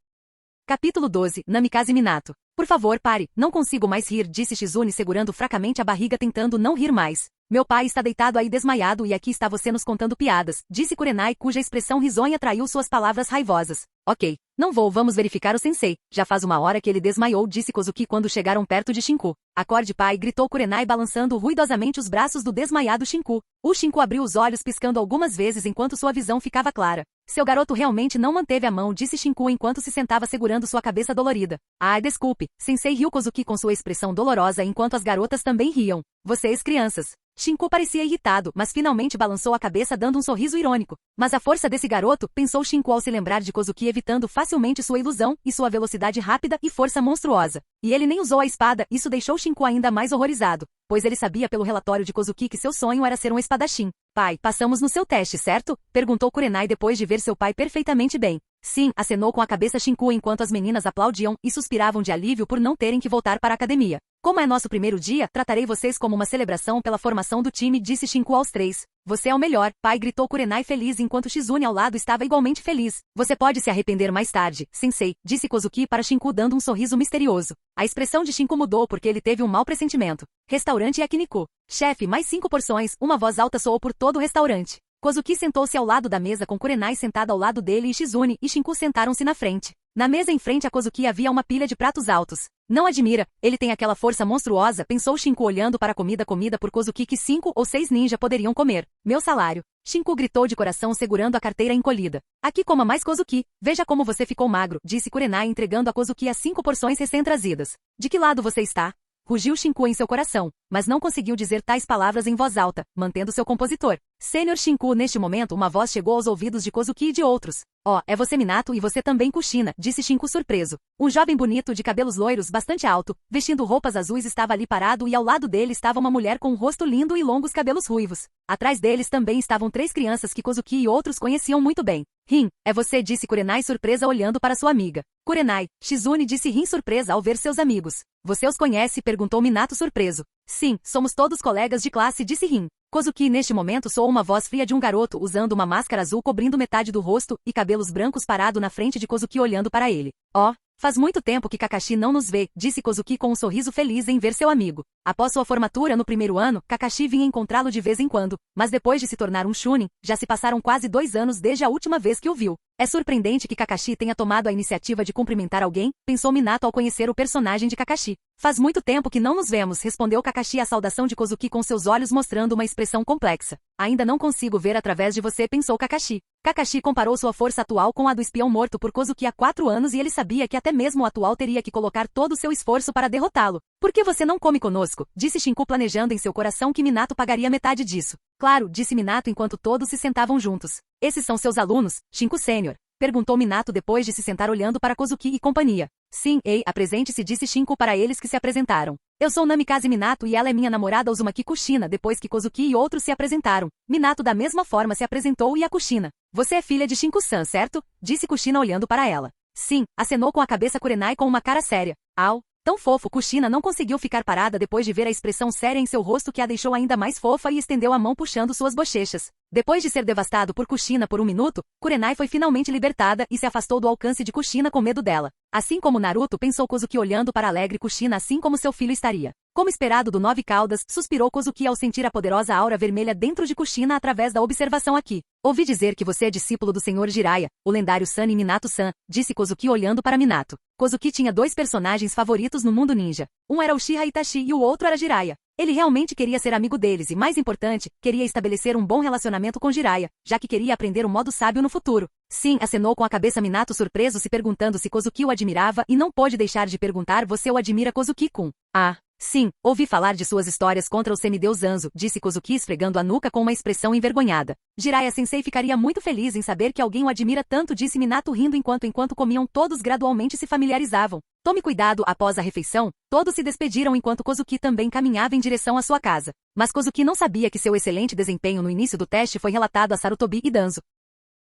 Capítulo 12, Namikaze Minato. Por favor, pare, não consigo mais rir, disse Shizune segurando fracamente a barriga tentando não rir mais. Meu pai está deitado aí desmaiado e aqui está você nos contando piadas, disse Kurenai cuja expressão risonha traiu suas palavras raivosas. Ok, não vou, vamos verificar o sensei. Já faz uma hora que ele desmaiou, disse Kozuki quando chegaram perto de Shinku. Acorde, pai, gritou Kurenai balançando ruidosamente os braços do desmaiado Shinku. O Shinku abriu os olhos piscando algumas vezes enquanto sua visão ficava clara. Seu garoto realmente não manteve a mão, disse Shinku enquanto se sentava segurando sua cabeça dolorida. Ai, desculpe, sensei, riu Kozuki com sua expressão dolorosa enquanto as garotas também riam. Vocês crianças. Shinku parecia irritado, mas finalmente balançou a cabeça dando um sorriso irônico. Mas a força desse garoto, pensou Shinku ao se lembrar de Kozuki evitando facilmente sua ilusão e sua velocidade rápida e força monstruosa. E ele nem usou a espada, isso deixou Shinku ainda mais horrorizado, pois ele sabia pelo relatório de Kozuki que seu sonho era ser um espadachim. Pai, passamos no seu teste, certo? Perguntou Kurenai depois de ver seu pai perfeitamente bem. Sim, acenou com a cabeça Shinku enquanto as meninas aplaudiam e suspiravam de alívio por não terem que voltar para a academia. Como é nosso primeiro dia, tratarei vocês como uma celebração pela formação do time, disse Shinku aos três. Você é o melhor, pai, gritou Kurenai feliz enquanto Shizune ao lado estava igualmente feliz. Você pode se arrepender mais tarde, sensei, disse Kozuki para Shinku dando um sorriso misterioso. A expressão de Shinku mudou porque ele teve um mau pressentimento. Restaurante Yakiniku. Chefe, mais 5 porções, uma voz alta soou por todo o restaurante. Kozuki sentou-se ao lado da mesa com Kurenai sentada ao lado dele e Shizune e Shinku sentaram-se na frente. Na mesa em frente a Kozuki havia uma pilha de pratos altos. Não admira, ele tem aquela força monstruosa, pensou Shinku olhando para a comida por Kozuki que 5 ou 6 ninja poderiam comer. Meu salário. Shinku gritou de coração segurando a carteira encolhida. Aqui coma mais Kozuki, veja como você ficou magro, disse Kurenai entregando a Kozuki as 5 porções recém-trazidas. De que lado você está? Rugiu Shinku em seu coração, mas não conseguiu dizer tais palavras em voz alta, mantendo seu compositor. Sênior Shinku, neste momento uma voz chegou aos ouvidos de Kozuki e de outros. Oh, é você Minato e você também Kushina, disse Shinku surpreso. Um jovem bonito de cabelos loiros bastante alto, vestindo roupas azuis estava ali parado e ao lado dele estava uma mulher com um rosto lindo e longos cabelos ruivos. Atrás deles também estavam 3 crianças que Kozuki e outros conheciam muito bem. Rin, é você, disse Kurenai surpresa olhando para sua amiga. Kurenai, Shizune disse Rin surpresa ao ver seus amigos. Você os conhece? Perguntou Minato surpreso. Sim, somos todos colegas de classe, disse Rin. Kozuki neste momento soou uma voz fria de um garoto usando uma máscara azul cobrindo metade do rosto e cabelos brancos parado na frente de Kozuki olhando para ele. Oh, faz muito tempo que Kakashi não nos vê, disse Kozuki com um sorriso feliz em ver seu amigo. Após sua formatura no primeiro ano, Kakashi vinha encontrá-lo de vez em quando, mas depois de se tornar um Chunin, já se passaram quase 2 anos desde a última vez que o viu. É surpreendente que Kakashi tenha tomado a iniciativa de cumprimentar alguém, pensou Minato ao conhecer o personagem de Kakashi. Faz muito tempo que não nos vemos, respondeu Kakashi à saudação de Kozuki com seus olhos mostrando uma expressão complexa. Ainda não consigo ver através de você, pensou Kakashi. Kakashi comparou sua força atual com a do espião morto por Kozuki há 4 anos e ele sabia que até mesmo o atual teria que colocar todo o seu esforço para derrotá-lo. Por que você não come conosco? Disse Shinku planejando em seu coração que Minato pagaria metade disso. Claro, disse Minato enquanto todos se sentavam juntos. Esses são seus alunos, Shinku Sênior. Perguntou Minato depois de se sentar olhando para Kozuki e companhia. Sim, ei, apresente-se, disse Shinku para eles que se apresentaram. Eu sou Namikaze Minato e ela é minha namorada Uzumaki Kushina. Depois que Kozuki e outros se apresentaram, Minato da mesma forma se apresentou e a Kushina. Você é filha de Shinku-san, certo? Disse Kushina olhando para ela. Sim, acenou com a cabeça Kurenai com uma cara séria. Au. Tão fofo, Kushina não conseguiu ficar parada depois de ver a expressão séria em seu rosto que a deixou ainda mais fofa e estendeu a mão puxando suas bochechas. Depois de ser devastado por Kushina por um minuto, Kurenai foi finalmente libertada e se afastou do alcance de Kushina com medo dela. Assim como Naruto, pensou Kozuki olhando para a alegre Kushina assim como seu filho estaria. Como esperado do Nove Caudas, suspirou Kozuki ao sentir a poderosa aura vermelha dentro de Kushina através da observação aqui. Ouvi dizer que você é discípulo do Sr. Jiraiya, o lendário Sani Minato-san, disse Kozuki olhando para Minato. Kozuki tinha dois personagens favoritos no mundo ninja. Um era Uchiha Itachi e o outro era Jiraiya. Ele realmente queria ser amigo deles e, mais importante, queria estabelecer um bom relacionamento com Jiraiya, já que queria aprender o modo sábio no futuro. Sim, acenou com a cabeça Minato surpreso se perguntando se Kozuki o admirava e não pôde deixar de perguntar: você o admira, Kozuki-kun? Ah, sim, ouvi falar de suas histórias contra o semideus Zanzo, disse Kozuki esfregando a nuca com uma expressão envergonhada. Jiraiya-sensei ficaria muito feliz em saber que alguém o admira tanto, disse Minato rindo enquanto comiam todos gradualmente se familiarizavam. Tome cuidado, após a refeição, todos se despediram enquanto Kozuki também caminhava em direção à sua casa. Mas Kozuki não sabia que seu excelente desempenho no início do teste foi relatado a Sarutobi e Danzo.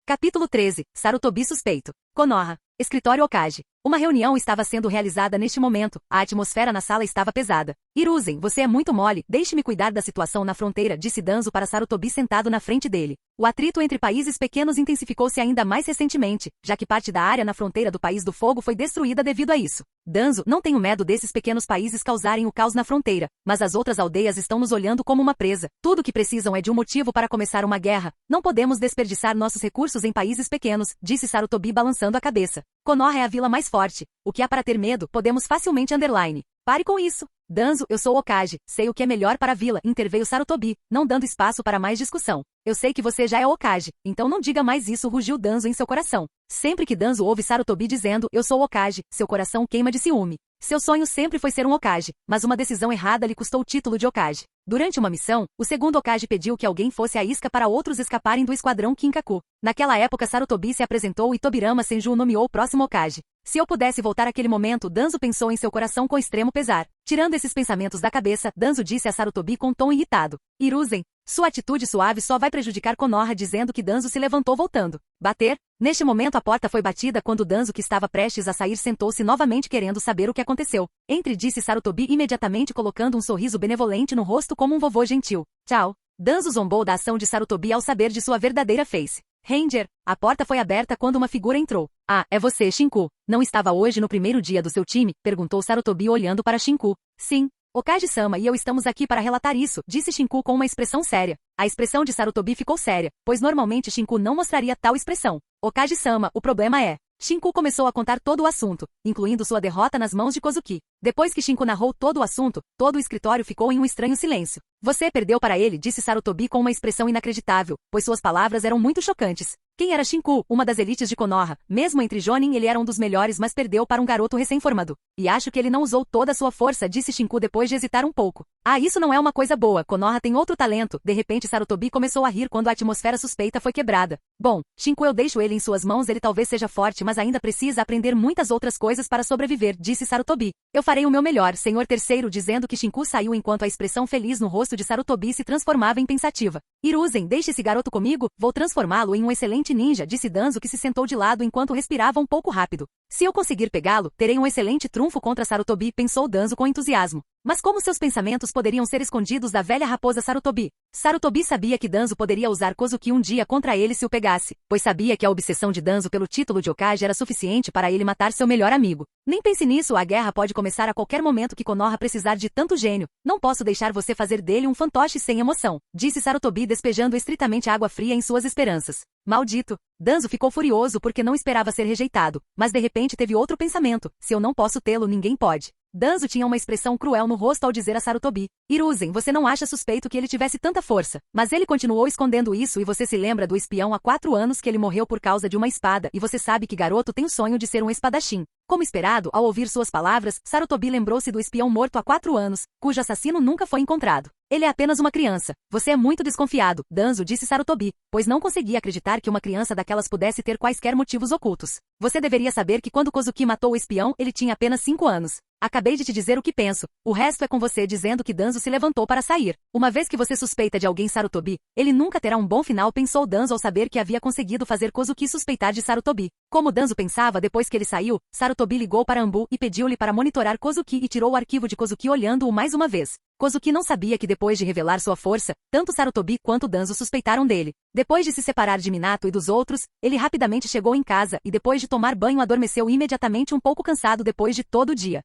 Capítulo 13. Sarutobi suspeito. Konoha. Escritório Okage. Uma reunião estava sendo realizada neste momento. A atmosfera na sala estava pesada. Hiruzen, você é muito mole, deixe-me cuidar da situação na fronteira, disse Danzo para Sarutobi sentado na frente dele. O atrito entre países pequenos intensificou-se ainda mais recentemente, já que parte da área na fronteira do País do Fogo foi destruída devido a isso. Danzo, não tenho medo desses pequenos países causarem o caos na fronteira, mas as outras aldeias estão nos olhando como uma presa. Tudo o que precisam é de um motivo para começar uma guerra. Não podemos desperdiçar nossos recursos em países pequenos, disse Sarutobi balançando a cabeça. Konoha é a vila mais forte. O que há para ter medo, podemos facilmente underline. Pare com isso. Danzo, eu sou Okage, sei o que é melhor para a vila, interveio Sarutobi, não dando espaço para mais discussão. Eu sei que você já é Okage, então não diga mais isso, rugiu Danzo em seu coração. Sempre que Danzo ouve Sarutobi dizendo, eu sou Okage, seu coração queima de ciúme. Seu sonho sempre foi ser um Okage, mas uma decisão errada lhe custou o título de Okage. Durante uma missão, o segundo Okage pediu que alguém fosse à isca para outros escaparem do esquadrão Kinkaku. Naquela época Sarutobi se apresentou e Tobirama Senju o nomeou o próximo Okage. Se eu pudesse voltar àquele momento, Danzo pensou em seu coração com extremo pesar. Tirando esses pensamentos da cabeça, Danzo disse a Sarutobi com tom irritado. Hiruzen, sua atitude suave só vai prejudicar Konoha, dizendo que Danzo se levantou voltando. Bater? Neste momento a porta foi batida quando Danzo, que estava prestes a sair, sentou-se novamente querendo saber o que aconteceu. Entre, disse Sarutobi imediatamente colocando um sorriso benevolente no rosto como um vovô gentil. Tchau. Danzo zombou da ação de Sarutobi ao saber de sua verdadeira face. Ranger, a porta foi aberta quando uma figura entrou. Ah, é você, Shinku. Não estava hoje no primeiro dia do seu time? Perguntou Sarutobi olhando para Shinku. Sim. Okage-sama e eu estamos aqui para relatar isso, disse Shinku com uma expressão séria. A expressão de Sarutobi ficou séria, pois normalmente Shinku não mostraria tal expressão. Okage-sama, o problema é... Shinku começou a contar todo o assunto, incluindo sua derrota nas mãos de Kozuki. Depois que Shinku narrou todo o assunto, todo o escritório ficou em um estranho silêncio. Você perdeu para ele, disse Sarutobi com uma expressão inacreditável, pois suas palavras eram muito chocantes. Quem era Shinku, uma das elites de Konoha? Mesmo entre Jonin ele era um dos melhores, mas perdeu para um garoto recém-formado. E acho que ele não usou toda a sua força, disse Shinku depois de hesitar um pouco. Ah, isso não é uma coisa boa, Konoha tem outro talento. De repente Sarutobi começou a rir quando a atmosfera suspeita foi quebrada. Bom, Shinku, eu deixo ele em suas mãos, ele talvez seja forte, mas ainda precisa aprender muitas outras coisas para sobreviver, disse Sarutobi. Eu farei o meu melhor, senhor terceiro, dizendo que Shinku saiu enquanto a expressão feliz no rosto de Sarutobi se transformava em pensativa. Hiruzen, deixe esse garoto comigo, vou transformá-lo em um excelente ninja, disse Danzo, que se sentou de lado enquanto respirava um pouco rápido. Se eu conseguir pegá-lo, terei um excelente trunfo contra Sarutobi, pensou Danzo com entusiasmo. Mas como seus pensamentos poderiam ser escondidos da velha raposa Sarutobi? Sarutobi sabia que Danzo poderia usar Kozuki um dia contra ele se o pegasse, pois sabia que a obsessão de Danzo pelo título de Hokage era suficiente para ele matar seu melhor amigo. Nem pense nisso, a guerra pode começar a qualquer momento que Konoha precisar de tanto gênio. Não posso deixar você fazer dele um fantoche sem emoção, disse Sarutobi despejando estritamente água fria em suas esperanças. Maldito! Danzo ficou furioso porque não esperava ser rejeitado, mas de repente teve outro pensamento, se eu não posso tê-lo, ninguém pode. Danzo tinha uma expressão cruel no rosto ao dizer a Sarutobi. Hiruzen, você não acha suspeito que ele tivesse tanta força, mas ele continuou escondendo isso e você se lembra do espião há 4 anos que ele morreu por causa de uma espada e você sabe que garoto tem o sonho de ser um espadachim. Como esperado, ao ouvir suas palavras, Sarutobi lembrou-se do espião morto há 4 anos, cujo assassino nunca foi encontrado. Ele é apenas uma criança. Você é muito desconfiado, Danzo, disse Sarutobi, pois não conseguia acreditar que uma criança daquelas pudesse ter quaisquer motivos ocultos. Você deveria saber que quando Kozuki matou o espião, ele tinha apenas 5 anos. Acabei de te dizer o que penso. O resto é com você, dizendo que Danzo se levantou para sair. Uma vez que você suspeita de alguém, Sarutobi, ele nunca terá um bom final, pensou Danzo ao saber que havia conseguido fazer Kozuki suspeitar de Sarutobi. Como Danzo pensava depois que ele saiu, Sarutobi ligou para Anbu e pediu-lhe para monitorar Kozuki e tirou o arquivo de Kozuki olhando-o mais uma vez. Kozuki não sabia que depois de revelar sua força, tanto Sarutobi quanto Danzo suspeitaram dele. Depois de se separar de Minato e dos outros, ele rapidamente chegou em casa e depois de tomar banho adormeceu imediatamente um pouco cansado depois de todo o dia.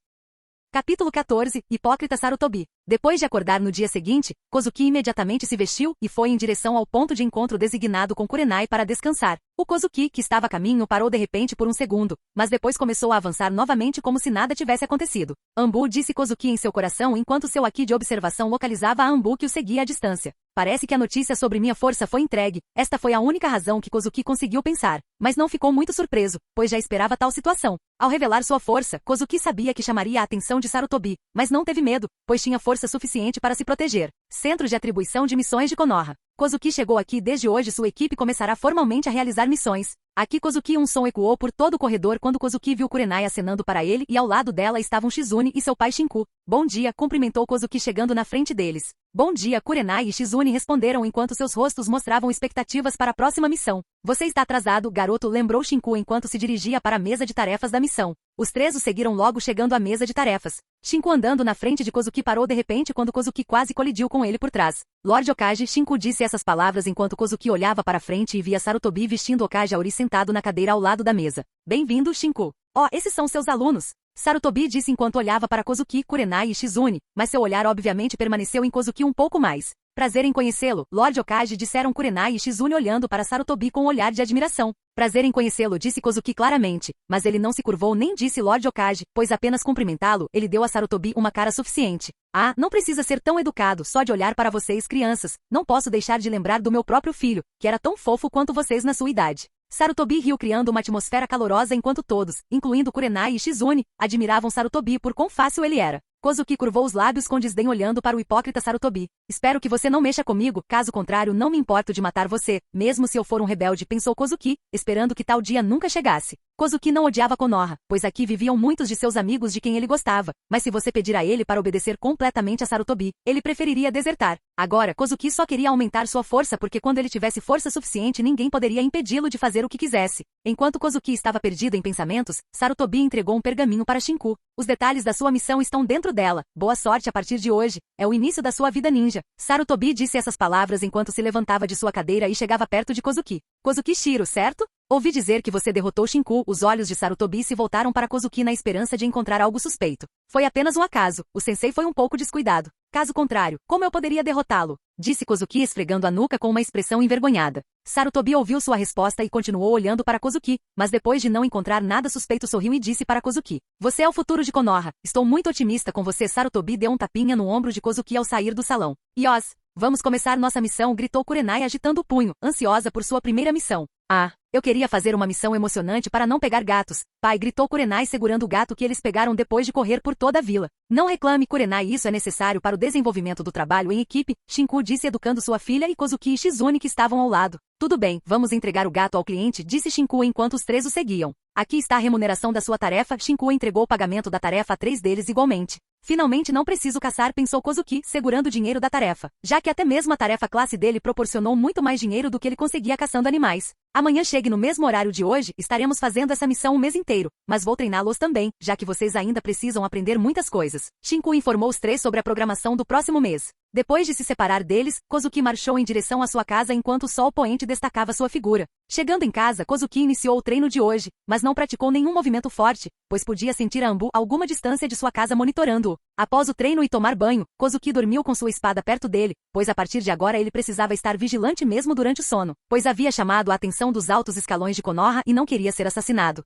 Capítulo 14, Hipócrita Sarutobi. Depois de acordar no dia seguinte, Kozuki imediatamente se vestiu e foi em direção ao ponto de encontro designado com Kurenai para descansar. O Kozuki, que estava a caminho, parou de repente por um segundo, mas depois começou a avançar novamente como se nada tivesse acontecido. Anbu, disse Kozuki em seu coração enquanto seu haki de observação localizava a Anbu que o seguia à distância. Parece que a notícia sobre minha força foi entregue. Esta foi a única razão que Kozuki conseguiu pensar, mas não ficou muito surpreso, pois já esperava tal situação. Ao revelar sua força, Kozuki sabia que chamaria a atenção de Sarutobi, mas não teve medo, pois tinha força suficiente para se proteger. Centro de Atribuição de Missões de Konoha. Kozuki chegou aqui. Desde hoje sua equipe começará formalmente a realizar missões. Aqui Kozuki, um som ecoou por todo o corredor quando Kozuki viu Kurenai acenando para ele e ao lado dela estavam Shizune e seu pai Shinku. Bom dia, cumprimentou Kozuki chegando na frente deles. Bom dia, Kurenai e Shizune responderam enquanto seus rostos mostravam expectativas para a próxima missão. Você está atrasado, garoto, lembrou Shinku enquanto se dirigia para a mesa de tarefas da missão. Os três o seguiram logo chegando à mesa de tarefas. Shinku andando na frente de Kozuki parou de repente quando Kozuki quase colidiu com ele por trás. Lord Okage, Shinku disse essas palavras enquanto Kozuki olhava para frente e via Sarutobi vestindo Okage Auri sentado na cadeira ao lado da mesa. Bem-vindo, Shinku. Oh, esses são seus alunos. Sarutobi disse enquanto olhava para Kozuki, Kurenai e Shizune, mas seu olhar obviamente permaneceu em Kozuki um pouco mais. Prazer em conhecê-lo, Lord Okage, disseram Kurenai e Shizune olhando para Sarutobi com um olhar de admiração. Prazer em conhecê-lo, disse Kozuki claramente, mas ele não se curvou nem disse Lord Okage, pois apenas cumprimentá-lo, ele deu a Sarutobi uma cara suficiente. Ah, não precisa ser tão educado só de olhar para vocês, crianças. Não posso deixar de lembrar do meu próprio filho, que era tão fofo quanto vocês na sua idade. Sarutobi riu criando uma atmosfera calorosa enquanto todos, incluindo Kurenai e Shizune, admiravam Sarutobi por quão fácil ele era. Kozuki curvou os lábios com desdém olhando para o hipócrita Sarutobi. Espero que você não mexa comigo, caso contrário não me importo de matar você, mesmo se eu for um rebelde, pensou Kozuki, esperando que tal dia nunca chegasse. Kozuki não odiava Konoha, pois aqui viviam muitos de seus amigos de quem ele gostava, mas se você pedir a ele para obedecer completamente a Sarutobi, ele preferiria desertar. Agora, Kozuki só queria aumentar sua força porque quando ele tivesse força suficiente ninguém poderia impedi-lo de fazer o que quisesse. Enquanto Kozuki estava perdido em pensamentos, Sarutobi entregou um pergaminho para Shinku. Os detalhes da sua missão estão dentro dela. Boa sorte a partir de hoje. É o início da sua vida ninja. Sarutobi disse essas palavras enquanto se levantava de sua cadeira e chegava perto de Kozuki. Kozuki Shiro, certo? Ouvi dizer que você derrotou Shinku. Os olhos de Sarutobi se voltaram para Kozuki na esperança de encontrar algo suspeito. Foi apenas um acaso. O sensei foi um pouco descuidado. Caso contrário, como eu poderia derrotá-lo? Disse Kozuki esfregando a nuca com uma expressão envergonhada. Sarutobi ouviu sua resposta e continuou olhando para Kozuki, mas depois de não encontrar nada suspeito sorriu e disse para Kozuki. Você é o futuro de Konoha. Estou muito otimista com você. Sarutobi deu um tapinha no ombro de Kozuki ao sair do salão. Yos, vamos começar nossa missão, gritou Kurenai agitando o punho, ansiosa por sua primeira missão. Ah, eu queria fazer uma missão emocionante para não pegar gatos. Pai, gritou Kurenai segurando o gato que eles pegaram depois de correr por toda a vila. Não reclame, Kurenai, isso é necessário para o desenvolvimento do trabalho em equipe, Shinku disse educando sua filha e Kozuki e Shizune que estavam ao lado. Tudo bem, vamos entregar o gato ao cliente, disse Shinku enquanto os três o seguiam. Aqui está a remuneração da sua tarefa. Shinku entregou o pagamento da tarefa a 3 deles igualmente. Finalmente não preciso caçar, pensou Kozuki, segurando o dinheiro da tarefa, já que até mesmo a tarefa classe dele proporcionou muito mais dinheiro do que ele conseguia caçando animais. Amanhã chegue no mesmo horário de hoje, estaremos fazendo essa missão o mês inteiro, mas vou treiná-los também, já que vocês ainda precisam aprender muitas coisas. Shinku informou os três sobre a programação do próximo mês. Depois de se separar deles, Kozuki marchou em direção à sua casa enquanto o sol poente destacava sua figura. Chegando em casa, Kozuki iniciou o treino de hoje, mas não praticou nenhum movimento forte, pois podia sentir a Anbu a alguma distância de sua casa monitorando-o. Após o treino e tomar banho, Kozuki dormiu com sua espada perto dele, pois a partir de agora ele precisava estar vigilante mesmo durante o sono, pois havia chamado a atenção dos altos escalões de Konoha e não queria ser assassinado.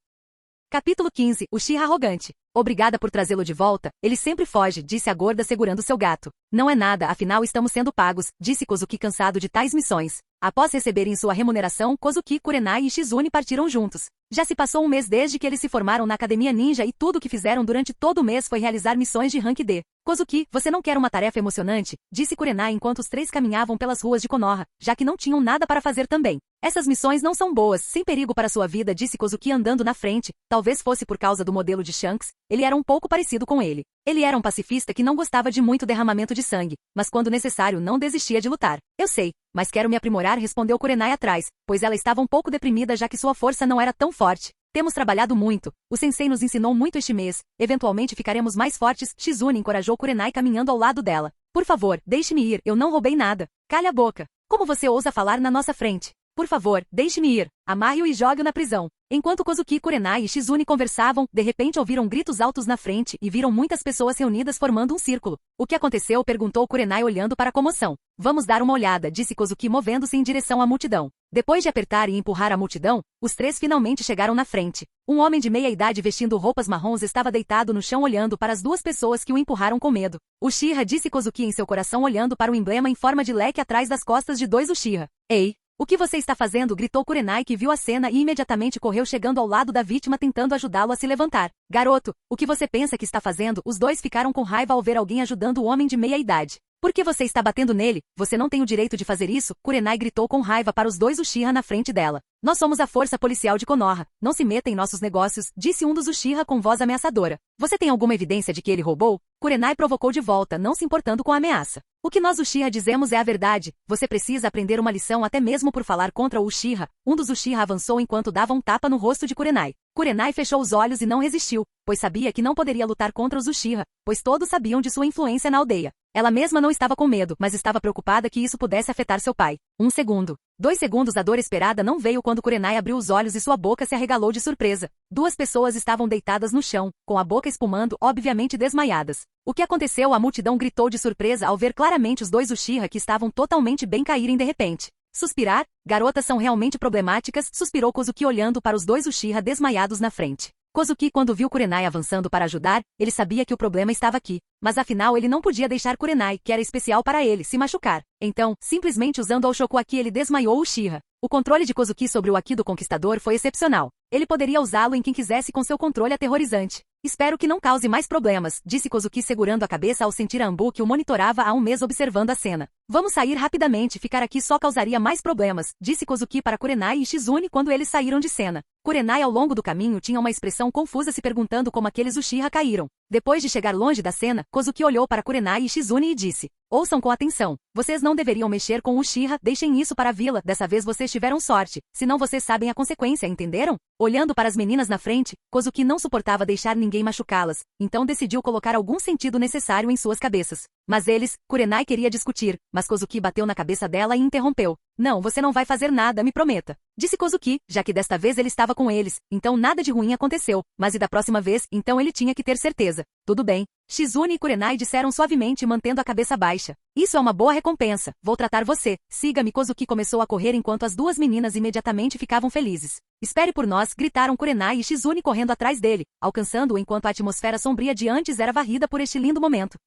Capítulo 15. Uchiha arrogante. Obrigada por trazê-lo de volta, ele sempre foge, disse a gorda segurando seu gato. Não é nada, afinal estamos sendo pagos, disse Kozuki cansado de tais missões. Após receberem sua remuneração, Kozuki, Kurenai e Shizune partiram juntos. Já se passou um mês desde que eles se formaram na Academia Ninja e tudo o que fizeram durante todo o mês foi realizar missões de Rank D. Kozuki, você não quer uma tarefa emocionante? Disse Kurenai enquanto os três caminhavam pelas ruas de Konoha, já que não tinham nada para fazer também. Essas missões não são boas, sem perigo para sua vida, disse Kozuki andando na frente, talvez fosse por causa do modelo de Shanks, ele era um pouco parecido com ele. Ele era um pacifista que não gostava de muito derramamento de sangue, mas quando necessário não desistia de lutar. Eu sei, mas quero me aprimorar, respondeu Kurenai atrás, pois ela estava um pouco deprimida já que sua força não era tão forte. Temos trabalhado muito, o sensei nos ensinou muito este mês, eventualmente ficaremos mais fortes, Shizune encorajou Kurenai caminhando ao lado dela. Por favor, deixe-me ir, eu não roubei nada. Calhe a boca. Como você ousa falar na nossa frente? Por favor, deixe-me ir. Amarre-o e jogue-o na prisão. Enquanto Kozuki, Kurenai e Shizune conversavam, de repente ouviram gritos altos na frente e viram muitas pessoas reunidas formando um círculo. O que aconteceu? Perguntou Kurenai olhando para a comoção. Vamos dar uma olhada, disse Kozuki movendo-se em direção à multidão. Depois de apertar e empurrar a multidão, os três finalmente chegaram na frente. Um homem de meia idade vestindo roupas marrons estava deitado no chão olhando para as duas pessoas que o empurraram com medo. Uchiha, disse Kozuki em seu coração olhando para o emblema em forma de leque atrás das costas de dois Uchiha. Ei! O que você está fazendo? Gritou Kurenai que viu a cena e imediatamente correu chegando ao lado da vítima tentando ajudá-lo a se levantar. Garoto, o que você pensa que está fazendo? Os dois ficaram com raiva ao ver alguém ajudando o homem de meia idade. Por que você está batendo nele? Você não tem o direito de fazer isso? Kurenai gritou com raiva para os dois Uchiha na frente dela. Nós somos a força policial de Konoha. Não se meta em nossos negócios, disse um dos Uchiha com voz ameaçadora. Você tem alguma evidência de que ele roubou? Kurenai provocou de volta, não se importando com a ameaça. O que nós Uchiha dizemos é a verdade. Você precisa aprender uma lição até mesmo por falar contra o Uchiha. Um dos Uchiha avançou enquanto dava um tapa no rosto de Kurenai. Kurenai fechou os olhos e não resistiu, pois sabia que não poderia lutar contra os Uchiha, pois todos sabiam de sua influência na aldeia. Ela mesma não estava com medo, mas estava preocupada que isso pudesse afetar seu pai. 1 segundo. 2 segundos. A dor esperada não veio quando Kurenai abriu os olhos e sua boca se arregalou de surpresa. Duas pessoas estavam deitadas no chão, com a boca espumando, obviamente desmaiadas. O que aconteceu? A multidão gritou de surpresa ao ver claramente os dois Uchiha que estavam totalmente bem caírem de repente. Suspirar? Garotas são realmente problemáticas, suspirou Kozuki olhando para os dois Uchiha desmaiados na frente. Kozuki, quando viu Kurenai avançando para ajudar, ele sabia que o problema estava aqui. Mas afinal ele não podia deixar Kurenai, que era especial para ele, se machucar. Então, simplesmente usando o Shokuaki ele desmaiou o Uchiha. O controle de Kozuki sobre o Aki do Conquistador foi excepcional. Ele poderia usá-lo em quem quisesse com seu controle aterrorizante. Espero que não cause mais problemas, disse Kozuki segurando a cabeça ao sentir a Anbu que o monitorava há um mês observando a cena. Vamos sair rapidamente, ficar aqui só causaria mais problemas, disse Kozuki para Kurenai e Shizune quando eles saíram de cena. Kurenai ao longo do caminho tinha uma expressão confusa se perguntando como aqueles Uchiha caíram. Depois de chegar longe da cena, Kozuki olhou para Kurenai e Shizune e disse: ouçam com atenção. Vocês não deveriam mexer com o Uchiha, deixem isso para a vila, dessa vez vocês tiveram sorte, senão vocês sabem a consequência, entenderam? Olhando para as meninas na frente, Kozuki não suportava deixar ninguém machucá-las, então decidiu colocar algum sentido necessário em suas cabeças. Mas Kurenai queria discutir, mas Kozuki bateu na cabeça dela e interrompeu. Não, você não vai fazer nada, me prometa. Disse Kozuki, já que desta vez ele estava com eles, então nada de ruim aconteceu, mas e da próxima vez, então ele tinha que ter certeza. Tudo bem. Shizune e Kurenai disseram suavemente mantendo a cabeça baixa. Isso é uma boa recompensa, vou tratar você, siga-me. Kozuki começou a correr enquanto as duas meninas imediatamente ficavam felizes. Espere por nós, gritaram Kurenai e Shizune correndo atrás dele, alcançando-o enquanto a atmosfera sombria de antes era varrida por este lindo momento.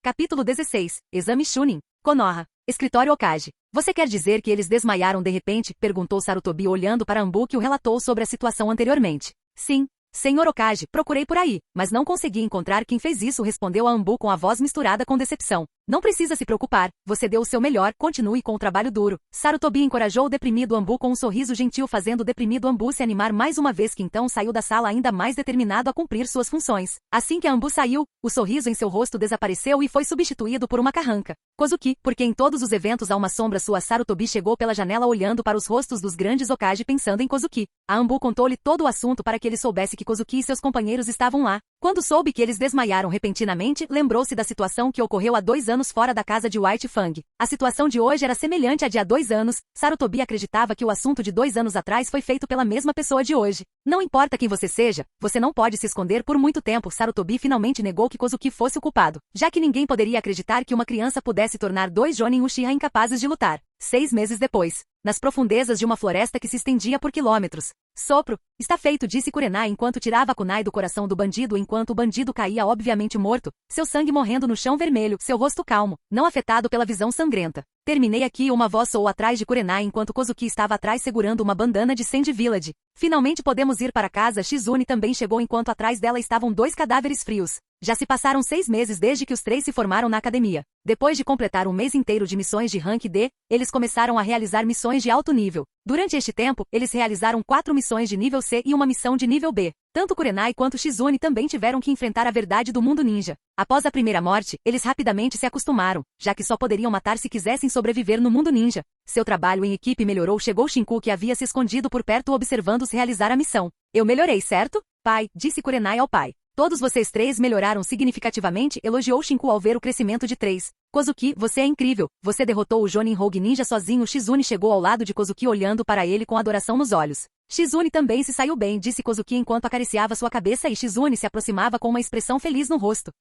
Capítulo 16. Exame Chunin. Konoha. Escritório Okage. Você quer dizer que eles desmaiaram de repente? Perguntou Sarutobi olhando para Anbu que o relatou sobre a situação anteriormente. Sim. Senhor Okage, procurei por aí, mas não consegui encontrar quem fez isso, respondeu a Anbu com a voz misturada com decepção. Não precisa se preocupar, você deu o seu melhor, continue com o trabalho duro. Sarutobi encorajou o deprimido Anbu com um sorriso gentil, fazendo o deprimido Anbu se animar mais uma vez, que então saiu da sala ainda mais determinado a cumprir suas funções. Assim que a Anbu saiu, o sorriso em seu rosto desapareceu e foi substituído por uma carranca. Kozuki, porque em todos os eventos há uma sombra sua. Sarutobi chegou pela janela olhando para os rostos dos grandes Okage pensando em Kozuki. A Anbu contou-lhe todo o assunto para que ele soubesse que Kozuki e seus companheiros estavam lá. Quando soube que eles desmaiaram repentinamente, lembrou-se da situação que ocorreu há 2 anos fora da casa de White Fang. A situação de hoje era semelhante à de há 2 anos. Sarutobi acreditava que o assunto de 2 anos atrás foi feito pela mesma pessoa de hoje. Não importa quem você seja, você não pode se esconder por muito tempo. Sarutobi finalmente negou que Kozuki fosse o culpado, já que ninguém poderia acreditar que uma criança pudesse tornar 2 Jonin Uchiha incapazes de lutar. 6 meses depois, nas profundezas de uma floresta que se estendia por quilômetros, Sopro. Está feito, disse Kurenai enquanto tirava a kunai do coração do bandido enquanto o bandido caía obviamente morto, seu sangue morrendo no chão vermelho, seu rosto calmo, não afetado pela visão sangrenta. Terminei aqui, uma voz soou atrás de Kurenai enquanto Kozuki estava atrás segurando uma bandana de Sandy Village. Finalmente podemos ir para casa. Shizune também chegou enquanto atrás dela estavam 2 cadáveres frios. Já se passaram 6 meses desde que os 3 se formaram na academia. Depois de completar um mês inteiro de missões de Rank D, eles começaram a realizar missões de alto nível. Durante este tempo, eles realizaram 4 missões de nível C e uma missão de nível B. Tanto Kurenai quanto Shizune também tiveram que enfrentar a verdade do mundo ninja. Após a primeira morte, eles rapidamente se acostumaram, já que só poderiam matar se quisessem sobreviver no mundo ninja. Seu trabalho em equipe melhorou. Chegou Shinku, que havia se escondido por perto observando-os realizar a missão. Eu melhorei, certo? Pai, disse Kurenai ao pai. Todos vocês 3 melhoraram significativamente, elogiou Shinku ao ver o crescimento de 3. Kozuki, você é incrível. Você derrotou o Jonin Rogue Ninja sozinho. Shizune chegou ao lado de Kozuki olhando para ele com adoração nos olhos. Shizune também se saiu bem, disse Kozuki enquanto acariciava sua cabeça e Shizune se aproximava com uma expressão feliz no rosto.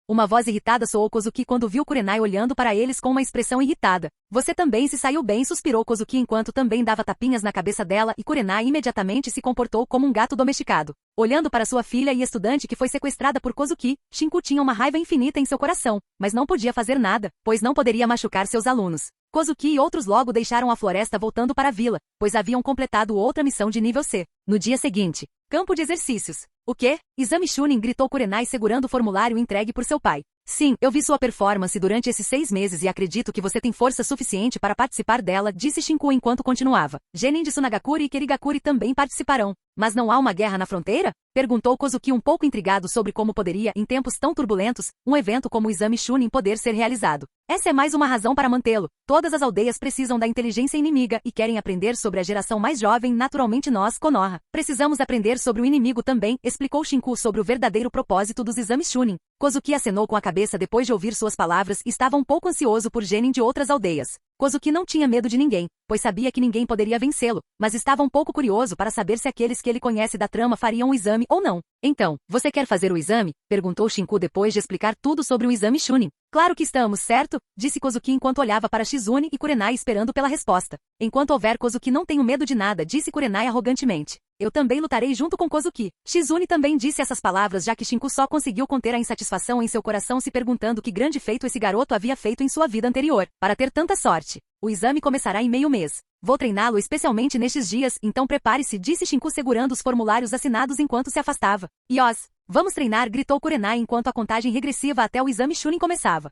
Uma voz irritada soou Kozuki quando viu Kurenai olhando para eles com uma expressão irritada. Você também se saiu bem, suspirou Kozuki enquanto também dava tapinhas na cabeça dela e Kurenai imediatamente se comportou como um gato domesticado. Olhando para sua filha e estudante que foi sequestrada por Kozuki, Shinku tinha uma raiva infinita em seu coração, mas não podia fazer nada, pois não poderia machucar seus alunos. Kozuki e outros logo deixaram a floresta voltando para a vila, pois haviam completado outra missão de nível C. No dia seguinte, campo de exercícios. O quê? Exame Chunin, gritou Kurenai segurando o formulário entregue por seu pai. Sim, eu vi sua performance durante esses 6 meses e acredito que você tem força suficiente para participar dela, disse Shinku enquanto continuava. Genin de Tsunagakuri e Kerigakuri também participarão. Mas não há uma guerra na fronteira? Perguntou Kozuki um pouco intrigado sobre como poderia, em tempos tão turbulentos, um evento como o Exame Chunin poder ser realizado. Essa é mais uma razão para mantê-lo. Todas as aldeias precisam da inteligência inimiga e querem aprender sobre a geração mais jovem. Naturalmente nós, Konoha, precisamos aprender sobre o inimigo também, explicou Shinku sobre o verdadeiro propósito dos exames Chunin. Kozuki acenou com a cabeça depois de ouvir suas palavras e estava um pouco ansioso por Genin de outras aldeias. Kozuki não tinha medo de ninguém, pois sabia que ninguém poderia vencê-lo, mas estava um pouco curioso para saber se aqueles que ele conhece da trama fariam o exame ou não. Então, você quer fazer o exame? Perguntou Shinku depois de explicar tudo sobre o exame Chunin. Claro que estamos, certo? Disse Kozuki enquanto olhava para Shizune e Kurenai esperando pela resposta. Enquanto houver Kozuki, não tenho medo de nada, disse Kurenai arrogantemente. Eu também lutarei junto com Kozuki. Shizune também disse essas palavras já que Shinku só conseguiu conter a insatisfação em seu coração se perguntando que grande feito esse garoto havia feito em sua vida anterior, para ter tanta sorte. O exame começará em meio mês. Vou treiná-lo especialmente nestes dias, então prepare-se, disse Shinku segurando os formulários assinados enquanto se afastava. Yos, vamos treinar, gritou Kurenai enquanto a contagem regressiva até o exame Chunin começava.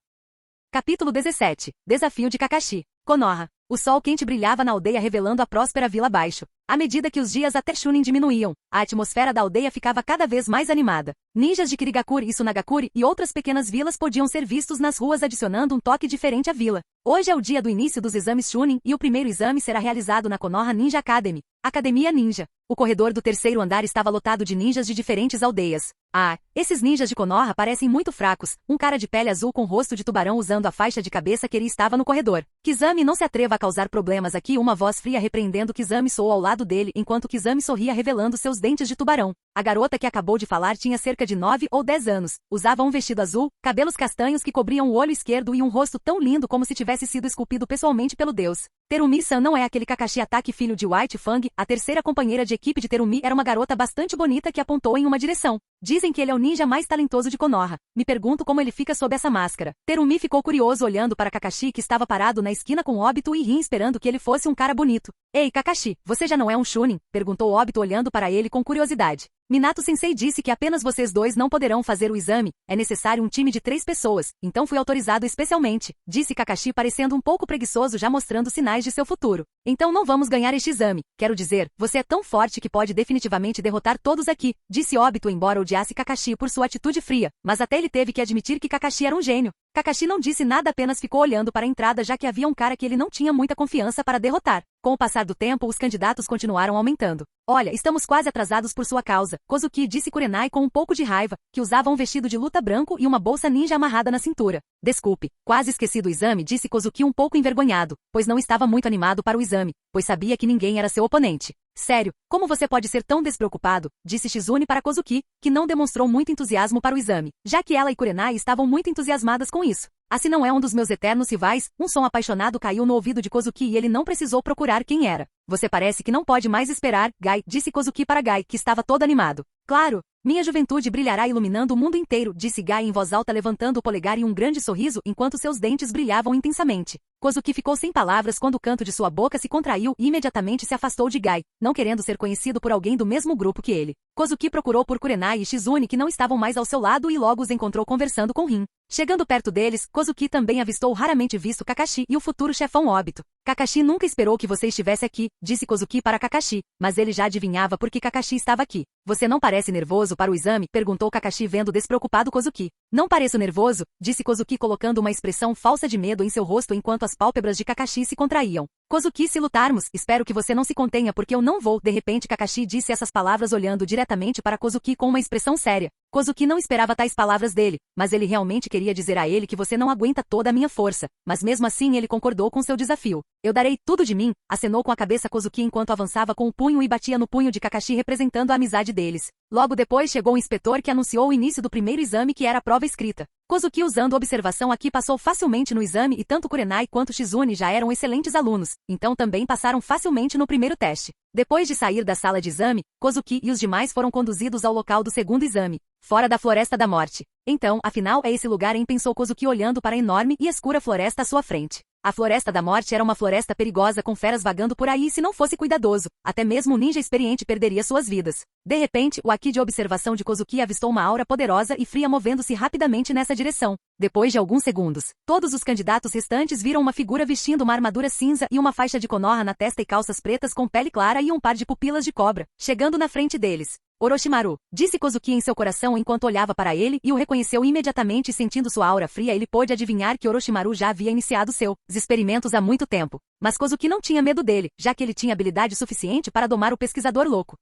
Capítulo 17. Desafio de Kakashi. Konoha. O sol quente brilhava na aldeia revelando a próspera vila abaixo. À medida que os dias até Chunin diminuíam, a atmosfera da aldeia ficava cada vez mais animada. Ninjas de Kirigakuri e Tsunagakuri e outras pequenas vilas podiam ser vistos nas ruas adicionando um toque diferente à vila. Hoje é o dia do início dos exames Chunin e o primeiro exame será realizado na Konoha Ninja Academy, Academia Ninja. O corredor do terceiro andar estava lotado de ninjas de diferentes aldeias. Ah, esses ninjas de Konoha parecem muito fracos. Um cara de pele azul com rosto de tubarão usando a faixa de cabeça Kiri estava no corredor. Kizami, não se atreva a causar problemas aqui. Uma voz fria repreendendo Kizami soou ao lado dele enquanto Kizami sorria revelando seus dentes de tubarão. A garota que acabou de falar tinha cerca de 9 ou 10 anos. Usava um vestido azul, cabelos castanhos que cobriam o olho esquerdo e um rosto tão lindo como se tivesse sido esculpido pessoalmente pelo deus. Terumi-san não é aquele Kakashi Atake filho de White Fang. A terceira companheira de equipe de Terumi era uma garota bastante bonita que apontou em uma direção. Dizem que ele é o ninja mais talentoso de Konoha. Me pergunto como ele fica sob essa máscara. Terumi ficou curioso olhando para Kakashi que estava parado na esquina com Obito e Rin esperando que ele fosse um cara bonito. Ei Kakashi, você já não é um Chunin? Perguntou Obito olhando para ele com curiosidade. Minato-sensei disse que apenas vocês 2 não poderão fazer o exame, é necessário um time de 3 pessoas, então fui autorizado especialmente, disse Kakashi parecendo um pouco preguiçoso já mostrando sinais de seu futuro. Então não vamos ganhar este exame, quero dizer, você é tão forte que pode definitivamente derrotar todos aqui, disse Obito embora odiasse Kakashi por sua atitude fria, mas até ele teve que admitir que Kakashi era um gênio. Kakashi não disse nada, apenas ficou olhando para a entrada já que havia um cara que ele não tinha muita confiança para derrotar. Com o passar do tempo, os candidatos continuaram aumentando. Olha, estamos quase atrasados por sua causa, Kozuki, disse Kurenai com um pouco de raiva, que usava um vestido de luta branco e uma bolsa ninja amarrada na cintura. Desculpe, quase esqueci do exame, disse Kozuki um pouco envergonhado, pois não estava muito animado para o exame, pois sabia que ninguém era seu oponente. Sério, como você pode ser tão despreocupado? Disse Shizune para Kozuki, que não demonstrou muito entusiasmo para o exame, já que ela e Kurenai estavam muito entusiasmadas com isso. Assim não é um dos meus eternos rivais? Um som apaixonado caiu no ouvido de Kozuki e ele não precisou procurar quem era. Você parece que não pode mais esperar, Gai, disse Kozuki para Gai, que estava todo animado. Claro, minha juventude brilhará iluminando o mundo inteiro, disse Gai em voz alta levantando o polegar em um grande sorriso enquanto seus dentes brilhavam intensamente. Kozuki ficou sem palavras quando o canto de sua boca se contraiu e imediatamente se afastou de Gai, não querendo ser conhecido por alguém do mesmo grupo que ele. Kozuki procurou por Kurenai e Shizune que não estavam mais ao seu lado e logo os encontrou conversando com Rin. Chegando perto deles, Kozuki também avistou o raramente visto Kakashi e o futuro chefão Obito. Kakashi nunca esperou que você estivesse aqui, disse Kozuki para Kakashi, mas ele já adivinhava por que Kakashi estava aqui. Você não parece nervoso para o exame? Perguntou Kakashi vendo despreocupado Kozuki. Não pareço nervoso, disse Kozuki colocando uma expressão falsa de medo em seu rosto enquanto as pálpebras de Kakashi se contraíam. Kozuki, se lutarmos, espero que você não se contenha porque eu não vou. De repente Kakashi disse essas palavras olhando diretamente para Kozuki com uma expressão séria. Kozuki não esperava tais palavras dele, mas ele realmente queria dizer a ele que você não aguenta toda a minha força, mas mesmo assim ele concordou com seu desafio. Eu darei tudo de mim, acenou com a cabeça Kozuki enquanto avançava com o punho e batia no punho de Kakashi representando a amizade deles. Logo depois chegou o inspetor que anunciou o início do primeiro exame que era a prova escrita. Kozuki usando observação aqui passou facilmente no exame e tanto Kurenai quanto Shizune já eram excelentes alunos, então também passaram facilmente no primeiro teste. Depois de sair da sala de exame, Kozuki e os demais foram conduzidos ao local do segundo exame, fora da Floresta da Morte. Então, afinal é esse lugar, pensou Kozuki olhando para a enorme e escura floresta à sua frente. A Floresta da Morte era uma floresta perigosa com feras vagando por aí e se não fosse cuidadoso, até mesmo um ninja experiente perderia suas vidas. De repente, o haki de observação de Kozuki avistou uma aura poderosa e fria movendo-se rapidamente nessa direção. Depois de alguns segundos, todos os candidatos restantes viram uma figura vestindo uma armadura cinza e uma faixa de Konoha na testa e calças pretas com pele clara e um par de pupilas de cobra, chegando na frente deles. Orochimaru, disse Kozuki em seu coração enquanto olhava para ele e o reconheceu imediatamente sentindo sua aura fria ele pôde adivinhar que Orochimaru já havia iniciado seus experimentos há muito tempo. Mas Kozuki não tinha medo dele, já que ele tinha habilidade suficiente para domar o pesquisador louco.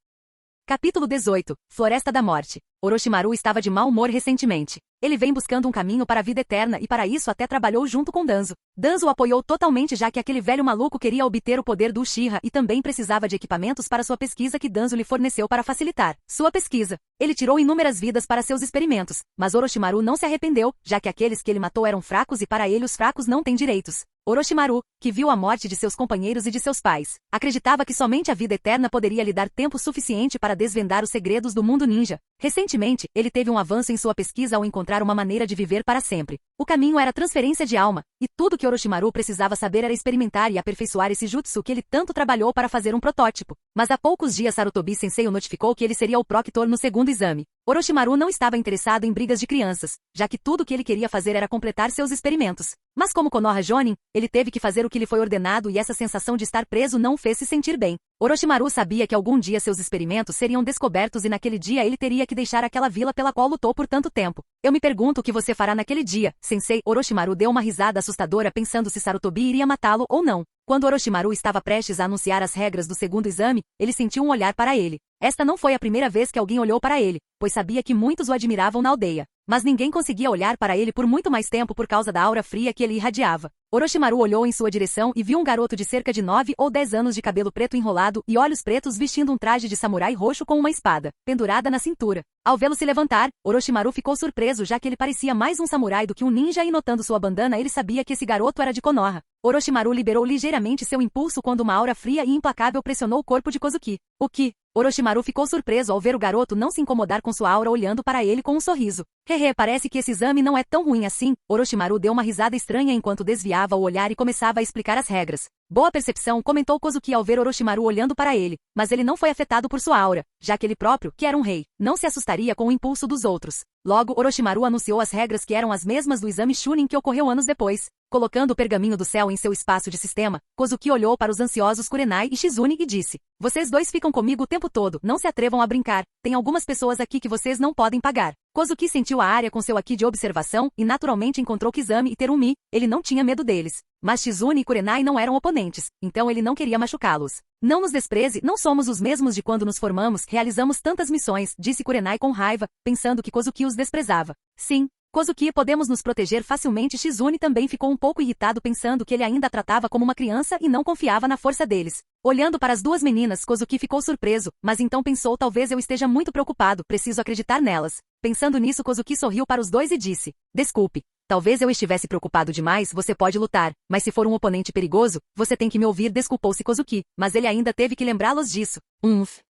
Capítulo 18. Floresta da Morte. Orochimaru estava de mau humor recentemente. Ele vem buscando um caminho para a vida eterna e para isso até trabalhou junto com Danzo. Danzo o apoiou totalmente já que aquele velho maluco queria obter o poder do Uchiha e também precisava de equipamentos para sua pesquisa que Danzo lhe forneceu para facilitar sua pesquisa. Ele tirou inúmeras vidas para seus experimentos, mas Orochimaru não se arrependeu, já que aqueles que ele matou eram fracos e para ele os fracos não têm direitos. Orochimaru, que viu a morte de seus companheiros e de seus pais, acreditava que somente a vida eterna poderia lhe dar tempo suficiente para desvendar os segredos do mundo ninja. Recentemente, ele teve um avanço em sua pesquisa ao encontrar uma maneira de viver para sempre. O caminho era transferência de alma, e tudo que Orochimaru precisava saber era experimentar e aperfeiçoar esse jutsu que ele tanto trabalhou para fazer um protótipo. Mas há poucos dias Sarutobi Sensei o notificou que ele seria o proctor no segundo exame. Orochimaru não estava interessado em brigas de crianças, já que tudo que ele queria fazer era completar seus experimentos. Mas como Konoha Jonin, ele teve que fazer o que lhe foi ordenado e essa sensação de estar preso não o fez se sentir bem. Orochimaru sabia que algum dia seus experimentos seriam descobertos e naquele dia ele teria que deixar aquela vila pela qual lutou por tanto tempo. Eu me pergunto o que você fará naquele dia, Sensei. Orochimaru deu uma risada assustadora pensando se Sarutobi iria matá-lo ou não. Quando Orochimaru estava prestes a anunciar as regras do segundo exame, ele sentiu um olhar para ele. Esta não foi a primeira vez que alguém olhou para ele, pois sabia que muitos o admiravam na aldeia. Mas ninguém conseguia olhar para ele por muito mais tempo por causa da aura fria que ele irradiava. Orochimaru olhou em sua direção e viu um garoto de cerca de 9 ou 10 anos de cabelo preto enrolado e olhos pretos vestindo um traje de samurai roxo com uma espada, pendurada na cintura. Ao vê-lo se levantar, Orochimaru ficou surpreso já que ele parecia mais um samurai do que um ninja e notando sua bandana ele sabia que esse garoto era de Konoha. Orochimaru liberou ligeiramente seu impulso quando uma aura fria e implacável pressionou o corpo de Kozuki. O que? Orochimaru ficou surpreso ao ver o garoto não se incomodar com sua aura olhando para ele com um sorriso. Hehe, parece que esse exame não é tão ruim assim. Orochimaru deu uma risada estranha enquanto desviava o olhar e começava a explicar as regras. Boa percepção, comentou Kozuki ao ver Orochimaru olhando para ele, mas ele não foi afetado por sua aura, já que ele próprio, que era um rei, não se assustaria com o impulso dos outros. Logo, Orochimaru anunciou as regras que eram as mesmas do exame Chunin que ocorreu anos depois. Colocando o pergaminho do céu em seu espaço de sistema, Kozuki olhou para os ansiosos Kurenai e Shizune e disse: "Vocês dois ficam comigo o tempo todo, não se atrevam a brincar, tem algumas pessoas aqui que vocês não podem pagar." Kozuki sentiu a área com seu haki de observação e naturalmente encontrou Kizami e Terumi, ele não tinha medo deles. Mas Shizune e Kurenai não eram oponentes, então ele não queria machucá-los. "Não nos despreze, não somos os mesmos de quando nos formamos, realizamos tantas missões", disse Kurenai com raiva, pensando que Kozuki os desprezava. "Sim." Kozuki, podemos nos proteger facilmente. Shizune também ficou um pouco irritado pensando que ele ainda a tratava como uma criança e não confiava na força deles. Olhando para as duas meninas, Kozuki ficou surpreso, mas então pensou: talvez eu esteja muito preocupado, preciso acreditar nelas. Pensando nisso, Kozuki sorriu para os dois e disse: desculpe. Talvez eu estivesse preocupado demais. Você pode lutar, mas se for um oponente perigoso, você tem que me ouvir. Desculpou-se Kozuki, mas ele ainda teve que lembrá-los disso.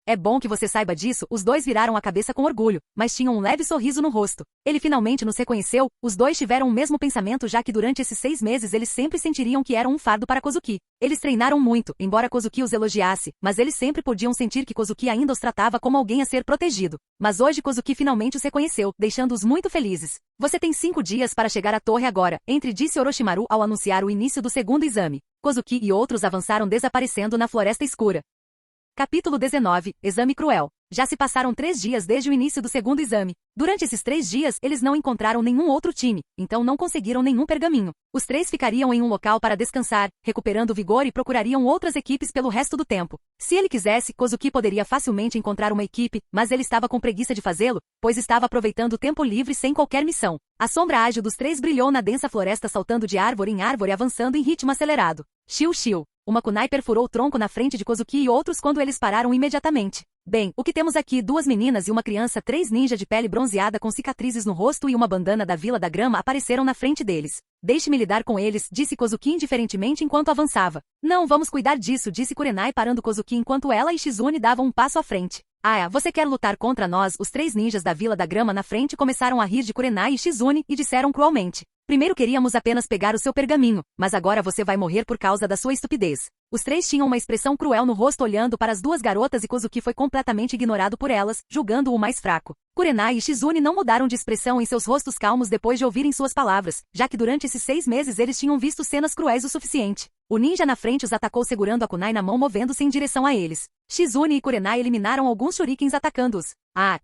É bom que você saiba disso. Os dois viraram a cabeça com orgulho, mas tinham um leve sorriso no rosto. Ele finalmente nos reconheceu. Os dois tiveram o mesmo pensamento, já que durante esses 6 meses eles sempre sentiriam que eram um fardo para Kozuki. Eles treinaram muito, embora Kozuki os elogiasse, mas eles sempre podiam sentir que Kozuki ainda os tratava como alguém a ser protegido. Mas hoje Kozuki finalmente os reconheceu, deixando-os muito felizes. Você tem 5 dias para chegar à torre agora, disse Orochimaru ao anunciar o início do segundo exame. Kozuki e outros avançaram desaparecendo na floresta escura. Capítulo 19. Exame cruel. Já se passaram 3 dias desde o início do segundo exame. Durante esses 3 dias, eles não encontraram nenhum outro time, então não conseguiram nenhum pergaminho. Os 3 ficariam em um local para descansar, recuperando vigor e procurariam outras equipes pelo resto do tempo. Se ele quisesse, Kozuki poderia facilmente encontrar uma equipe, mas ele estava com preguiça de fazê-lo, pois estava aproveitando o tempo livre sem qualquer missão. A sombra ágil dos 3 brilhou na densa floresta, saltando de árvore em árvore, avançando em ritmo acelerado. Shiu. Uma kunai perfurou o tronco na frente de Kozuki e outros quando eles pararam imediatamente. Bem, o que temos aqui? 2 meninas e uma criança, 3 ninjas de pele bronzeada com cicatrizes no rosto e uma bandana da Vila da Grama apareceram na frente deles. Deixe-me lidar com eles, disse Kozuki indiferentemente enquanto avançava. Não, vamos cuidar disso, disse Kurenai parando Kozuki enquanto ela e Shizune davam um passo à frente. Você quer lutar contra nós? Os 3 ninjas da Vila da Grama na frente começaram a rir de Kurenai e Shizune e disseram cruelmente: primeiro queríamos apenas pegar o seu pergaminho, mas agora você vai morrer por causa da sua estupidez. Os 3 tinham uma expressão cruel no rosto olhando para as 2 garotas e Kozuki foi completamente ignorado por elas, julgando-o mais fraco. Kurenai e Shizune não mudaram de expressão em seus rostos calmos depois de ouvirem suas palavras, já que durante esses 6 meses eles tinham visto cenas cruéis o suficiente. O ninja na frente os atacou segurando a kunai na mão, movendo-se em direção a eles. Shizune e Kurenai eliminaram alguns shurikens atacando-os.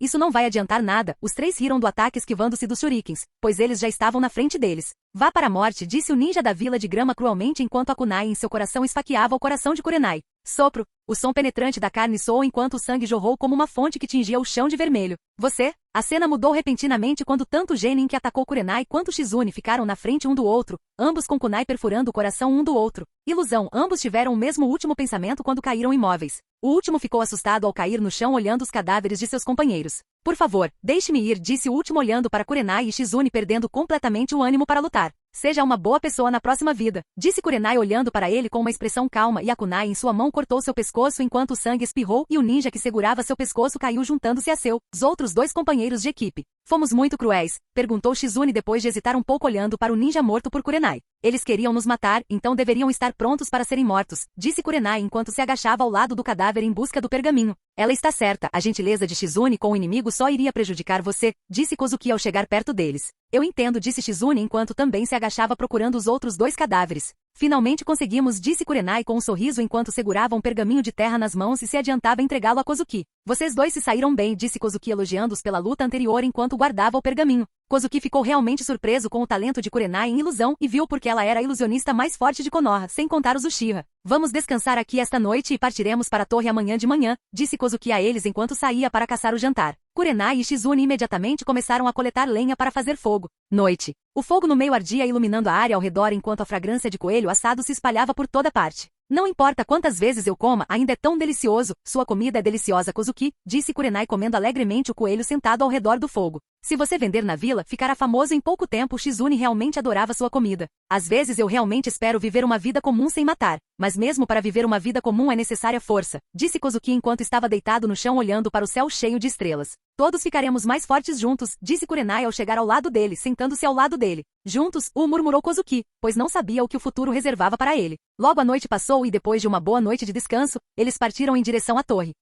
Isso não vai adiantar nada. Os 3 riram do ataque esquivando-se dos shurikens, pois eles já estavam na frente deles. Vá para a morte, disse o ninja da Vila de Grama cruelmente enquanto a kunai em seu coração esfaqueava o coração de Kurenai. Sopro. O som penetrante da carne soou enquanto o sangue jorrou como uma fonte que tingia o chão de vermelho. Você? A cena mudou repentinamente quando tanto Genin, que atacou Kurenai, quanto Shizune ficaram na frente um do outro, ambos com kunai perfurando o coração um do outro. Ilusão, ambos tiveram o mesmo último pensamento quando caíram imóveis. O último ficou assustado ao cair no chão olhando os cadáveres de seus companheiros. Por favor, deixe-me ir, disse o último olhando para Kurenai e Shizune perdendo completamente o ânimo para lutar. Seja uma boa pessoa na próxima vida, disse Kurenai olhando para ele com uma expressão calma e a kunai em sua mão cortou seu pescoço enquanto o sangue espirrou e o ninja que segurava seu pescoço caiu juntando-se a os outros 2 companheiros de equipe. Fomos muito cruéis? Perguntou Shizune depois de hesitar um pouco olhando para o ninja morto por Kurenai. Eles queriam nos matar, então deveriam estar prontos para serem mortos, disse Kurenai enquanto se agachava ao lado do cadáver em busca do pergaminho. Ela está certa, a gentileza de Shizune com o inimigo só iria prejudicar você, disse Kozuki ao chegar perto deles. Eu entendo, disse Shizune enquanto também se agachava procurando os outros 2 cadáveres. Finalmente conseguimos, disse Kurenai com um sorriso enquanto segurava um pergaminho de terra nas mãos e se adiantava a entregá-lo a Kozuki. Vocês 2 se saíram bem, disse Kozuki elogiando-os pela luta anterior enquanto guardava o pergaminho. Kozuki ficou realmente surpreso com o talento de Kurenai em ilusão e viu porque ela era a ilusionista mais forte de Konoha, sem contar os Uchiha. Vamos descansar aqui esta noite e partiremos para a torre amanhã de manhã, disse Kozuki a eles enquanto saía para caçar o jantar. Kurenai e Shizune imediatamente começaram a coletar lenha para fazer fogo. Noite. O fogo no meio ardia iluminando a área ao redor enquanto a fragrância de coelho assado se espalhava por toda parte. Não importa quantas vezes eu coma, ainda é tão delicioso. Sua comida é deliciosa, Kozuki, disse Kurenai comendo alegremente o coelho sentado ao redor do fogo. Se você vender na vila, ficará famoso em pouco tempo. Shizune realmente adorava sua comida. Às vezes eu realmente espero viver uma vida comum sem matar, mas mesmo para viver uma vida comum é necessária força, disse Kozuki enquanto estava deitado no chão olhando para o céu cheio de estrelas. Todos ficaremos mais fortes juntos, disse Kurenai ao chegar ao lado dele, sentando-se ao lado dele. Juntos, murmurou Kozuki, pois não sabia o que o futuro reservava para ele. Logo a noite passou e depois de uma boa noite de descanso, eles partiram em direção à torre.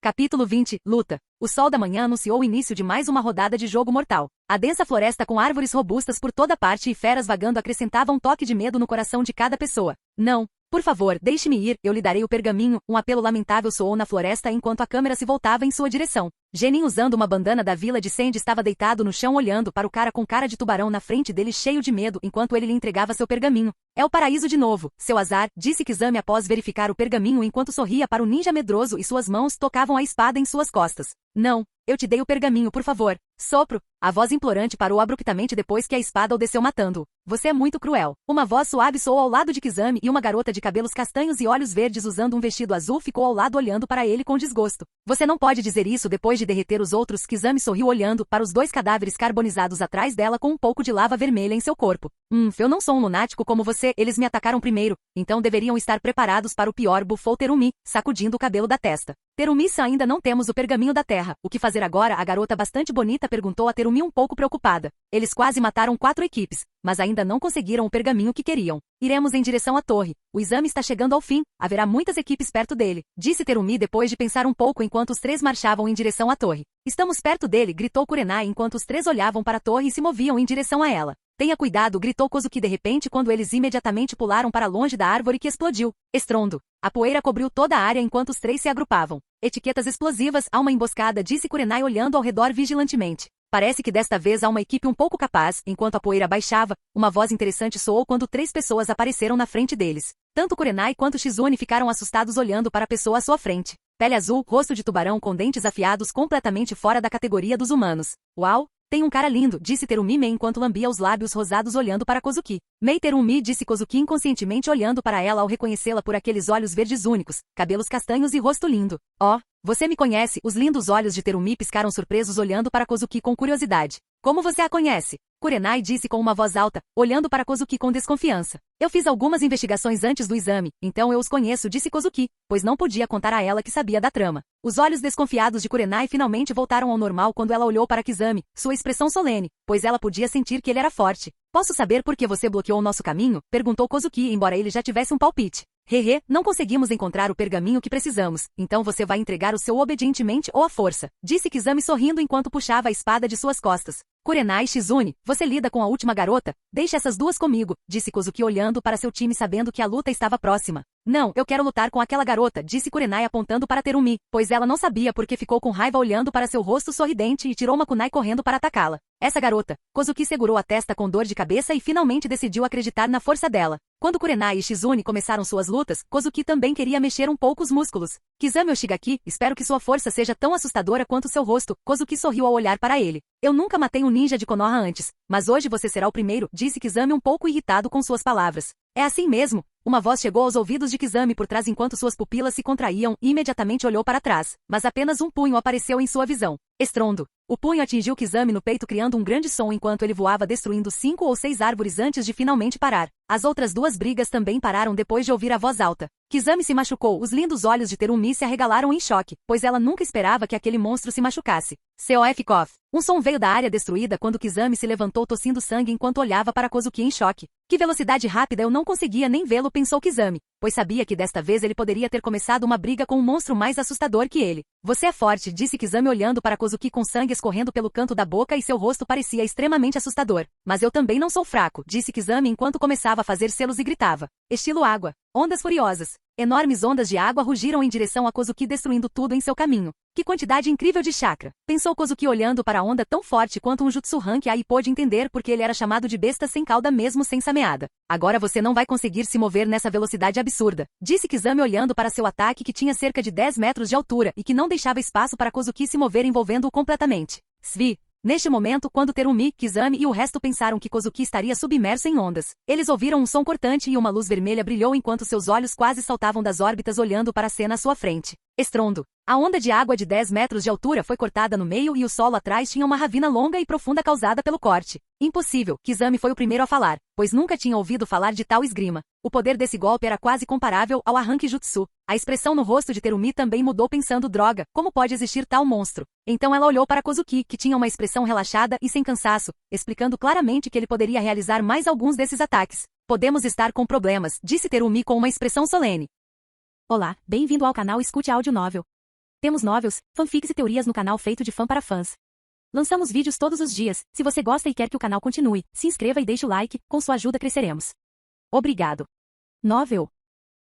Capítulo 20. Luta. O sol da manhã anunciou o início de mais uma rodada de jogo mortal. A densa floresta com árvores robustas por toda parte e feras vagando acrescentava um toque de medo no coração de cada pessoa. Não. Por favor, deixe-me ir, eu lhe darei o pergaminho. Um apelo lamentável soou na floresta enquanto a câmera se voltava em sua direção. Genin, usando uma bandana da vila de Sand, estava deitado no chão olhando para o cara com cara de tubarão na frente dele cheio de medo enquanto ele lhe entregava seu pergaminho. É o paraíso de novo, seu azar, disse Kizami após verificar o pergaminho enquanto sorria para o ninja medroso e suas mãos tocavam a espada em suas costas. Não. Eu te dei o pergaminho, por favor. Sopro. A voz implorante parou abruptamente depois que a espada o desceu matando-o. Você é muito cruel. Uma voz suave soou ao lado de Kizami e uma garota de cabelos castanhos e olhos verdes usando um vestido azul ficou ao lado olhando para ele com desgosto. Você não pode dizer isso depois de derreter os outros. Kizami sorriu olhando para os 2 cadáveres carbonizados atrás dela com um pouco de lava vermelha em seu corpo. Eu não sou um lunático como você, eles me atacaram primeiro, então deveriam estar preparados para o pior, bufou Terumi, sacudindo o cabelo da testa. Terumi-san, ainda não temos o pergaminho da terra. O que fazer agora? A garota bastante bonita perguntou a Terumi um pouco preocupada. Eles quase mataram 4 equipes, mas ainda não conseguiram o pergaminho que queriam. Iremos em direção à torre. O exame está chegando ao fim. Haverá muitas equipes perto dele, disse Terumi depois de pensar um pouco enquanto os 3 marchavam em direção à torre. Estamos perto dele, gritou Kurenai enquanto os 3 olhavam para a torre e se moviam em direção a ela. Tenha cuidado, gritou Kozuki de repente quando eles imediatamente pularam para longe da árvore que explodiu. Estrondo. A poeira cobriu toda a área enquanto os 3 se agrupavam. Etiquetas explosivas, há uma emboscada, disse Kurenai olhando ao redor vigilantemente. Parece que desta vez há uma equipe um pouco capaz. Enquanto a poeira baixava, uma voz interessante soou quando 3 pessoas apareceram na frente deles. Tanto Kurenai quanto Shizune ficaram assustados olhando para a pessoa à sua frente. Pele azul, rosto de tubarão com dentes afiados completamente fora da categoria dos humanos. Uau! Tem um cara lindo, disse Terumi Mei enquanto lambia os lábios rosados olhando para Kozuki. Mei Terumi, disse Kozuki inconscientemente olhando para ela ao reconhecê-la por aqueles olhos verdes únicos, cabelos castanhos e rosto lindo. Oh, você me conhece? Os lindos olhos de Terumi piscaram surpresos olhando para Kozuki com curiosidade. Como você a conhece? Kurenai disse com uma voz alta, olhando para Kozuki com desconfiança. Eu fiz algumas investigações antes do exame, então eu os conheço, disse Kozuki, pois não podia contar a ela que sabia da trama. Os olhos desconfiados de Kurenai finalmente voltaram ao normal quando ela olhou para Kizami, sua expressão solene, pois ela podia sentir que ele era forte. Posso saber por que você bloqueou o nosso caminho? Perguntou Kozuki, embora ele já tivesse um palpite. Hehe, não conseguimos encontrar o pergaminho que precisamos, então você vai entregar o seu obedientemente ou à força, disse Kizami sorrindo enquanto puxava a espada de suas costas. Kurenai Shizune, você lida com a última garota? Deixe essas 2 comigo, disse Kozuki olhando para seu time sabendo que a luta estava próxima. Não, eu quero lutar com aquela garota, disse Kurenai apontando para Terumi, pois ela não sabia porque ficou com raiva olhando para seu rosto sorridente e tirou uma kunai correndo para atacá-la. Essa garota. Kozuki segurou a testa com dor de cabeça e finalmente decidiu acreditar na força dela. Quando Kurenai e Shizune começaram suas lutas, Kozuki também queria mexer um pouco os músculos. Kizami Oshigaki, espero que sua força seja tão assustadora quanto seu rosto. Kozuki sorriu ao olhar para ele. Eu nunca matei um ninja de Konoha antes, mas hoje você será o primeiro, disse Kizami um pouco irritado com suas palavras. É assim mesmo. Uma voz chegou aos ouvidos de Kizami por trás enquanto suas pupilas se contraíam e imediatamente olhou para trás, mas apenas um punho apareceu em sua visão. Estrondo. O punho atingiu Kizami no peito criando um grande som enquanto ele voava destruindo 5 ou 6 árvores antes de finalmente parar. As outras 2 brigas também pararam depois de ouvir a voz alta. Kizami se machucou, os lindos olhos de Terumi se arregalaram em choque, pois ela nunca esperava que aquele monstro se machucasse. COF Cough. Um som veio da área destruída quando Kizami se levantou tossindo sangue enquanto olhava para Kozuki em choque. Que velocidade rápida, eu não conseguia nem vê-lo, pensou Kizami, pois sabia que desta vez ele poderia ter começado uma briga com um monstro mais assustador que ele. Você é forte, disse Kizami olhando para Kozuki com sangue escorrendo pelo canto da boca e seu rosto parecia extremamente assustador. Mas eu também não sou fraco, disse Kizami enquanto começava a fazer selos e gritava. Estilo água. Ondas furiosas. Enormes ondas de água rugiram em direção a Kozuki destruindo tudo em seu caminho. Que quantidade incrível de chakra! Pensou Kozuki olhando para a onda tão forte quanto um jutsu rank e pôde entender porque ele era chamado de besta sem cauda mesmo sem sameada. Agora você não vai conseguir se mover nessa velocidade absurda, disse Kizami olhando para seu ataque que tinha cerca de 10 metros de altura e que não deixava espaço para Kozuki se mover envolvendo-o completamente. Svi. Neste momento, quando Terumi, Kizami e o resto pensaram que Kozuki estaria submerso em ondas, eles ouviram um som cortante e uma luz vermelha brilhou enquanto seus olhos quase saltavam das órbitas olhando para a cena à sua frente. Estrondo. A onda de água de 10 metros de altura foi cortada no meio e o solo atrás tinha uma ravina longa e profunda causada pelo corte. Impossível, Kizami foi o primeiro a falar, pois nunca tinha ouvido falar de tal esgrima. O poder desse golpe era quase comparável ao arranque jutsu. A expressão no rosto de Terumi também mudou pensando droga, como pode existir tal monstro? Então ela olhou para Kozuki, que tinha uma expressão relaxada e sem cansaço, explicando claramente que ele poderia realizar mais alguns desses ataques. Podemos estar com problemas, disse Terumi com uma expressão solene. Olá, bem-vindo ao canal Escute Áudio Novel. Temos novels, fanfics e teorias no canal feito de fã para fãs. Lançamos vídeos todos os dias. Se você gosta e quer que o canal continue, se inscreva e deixe o like, com sua ajuda cresceremos. Obrigado. Novel.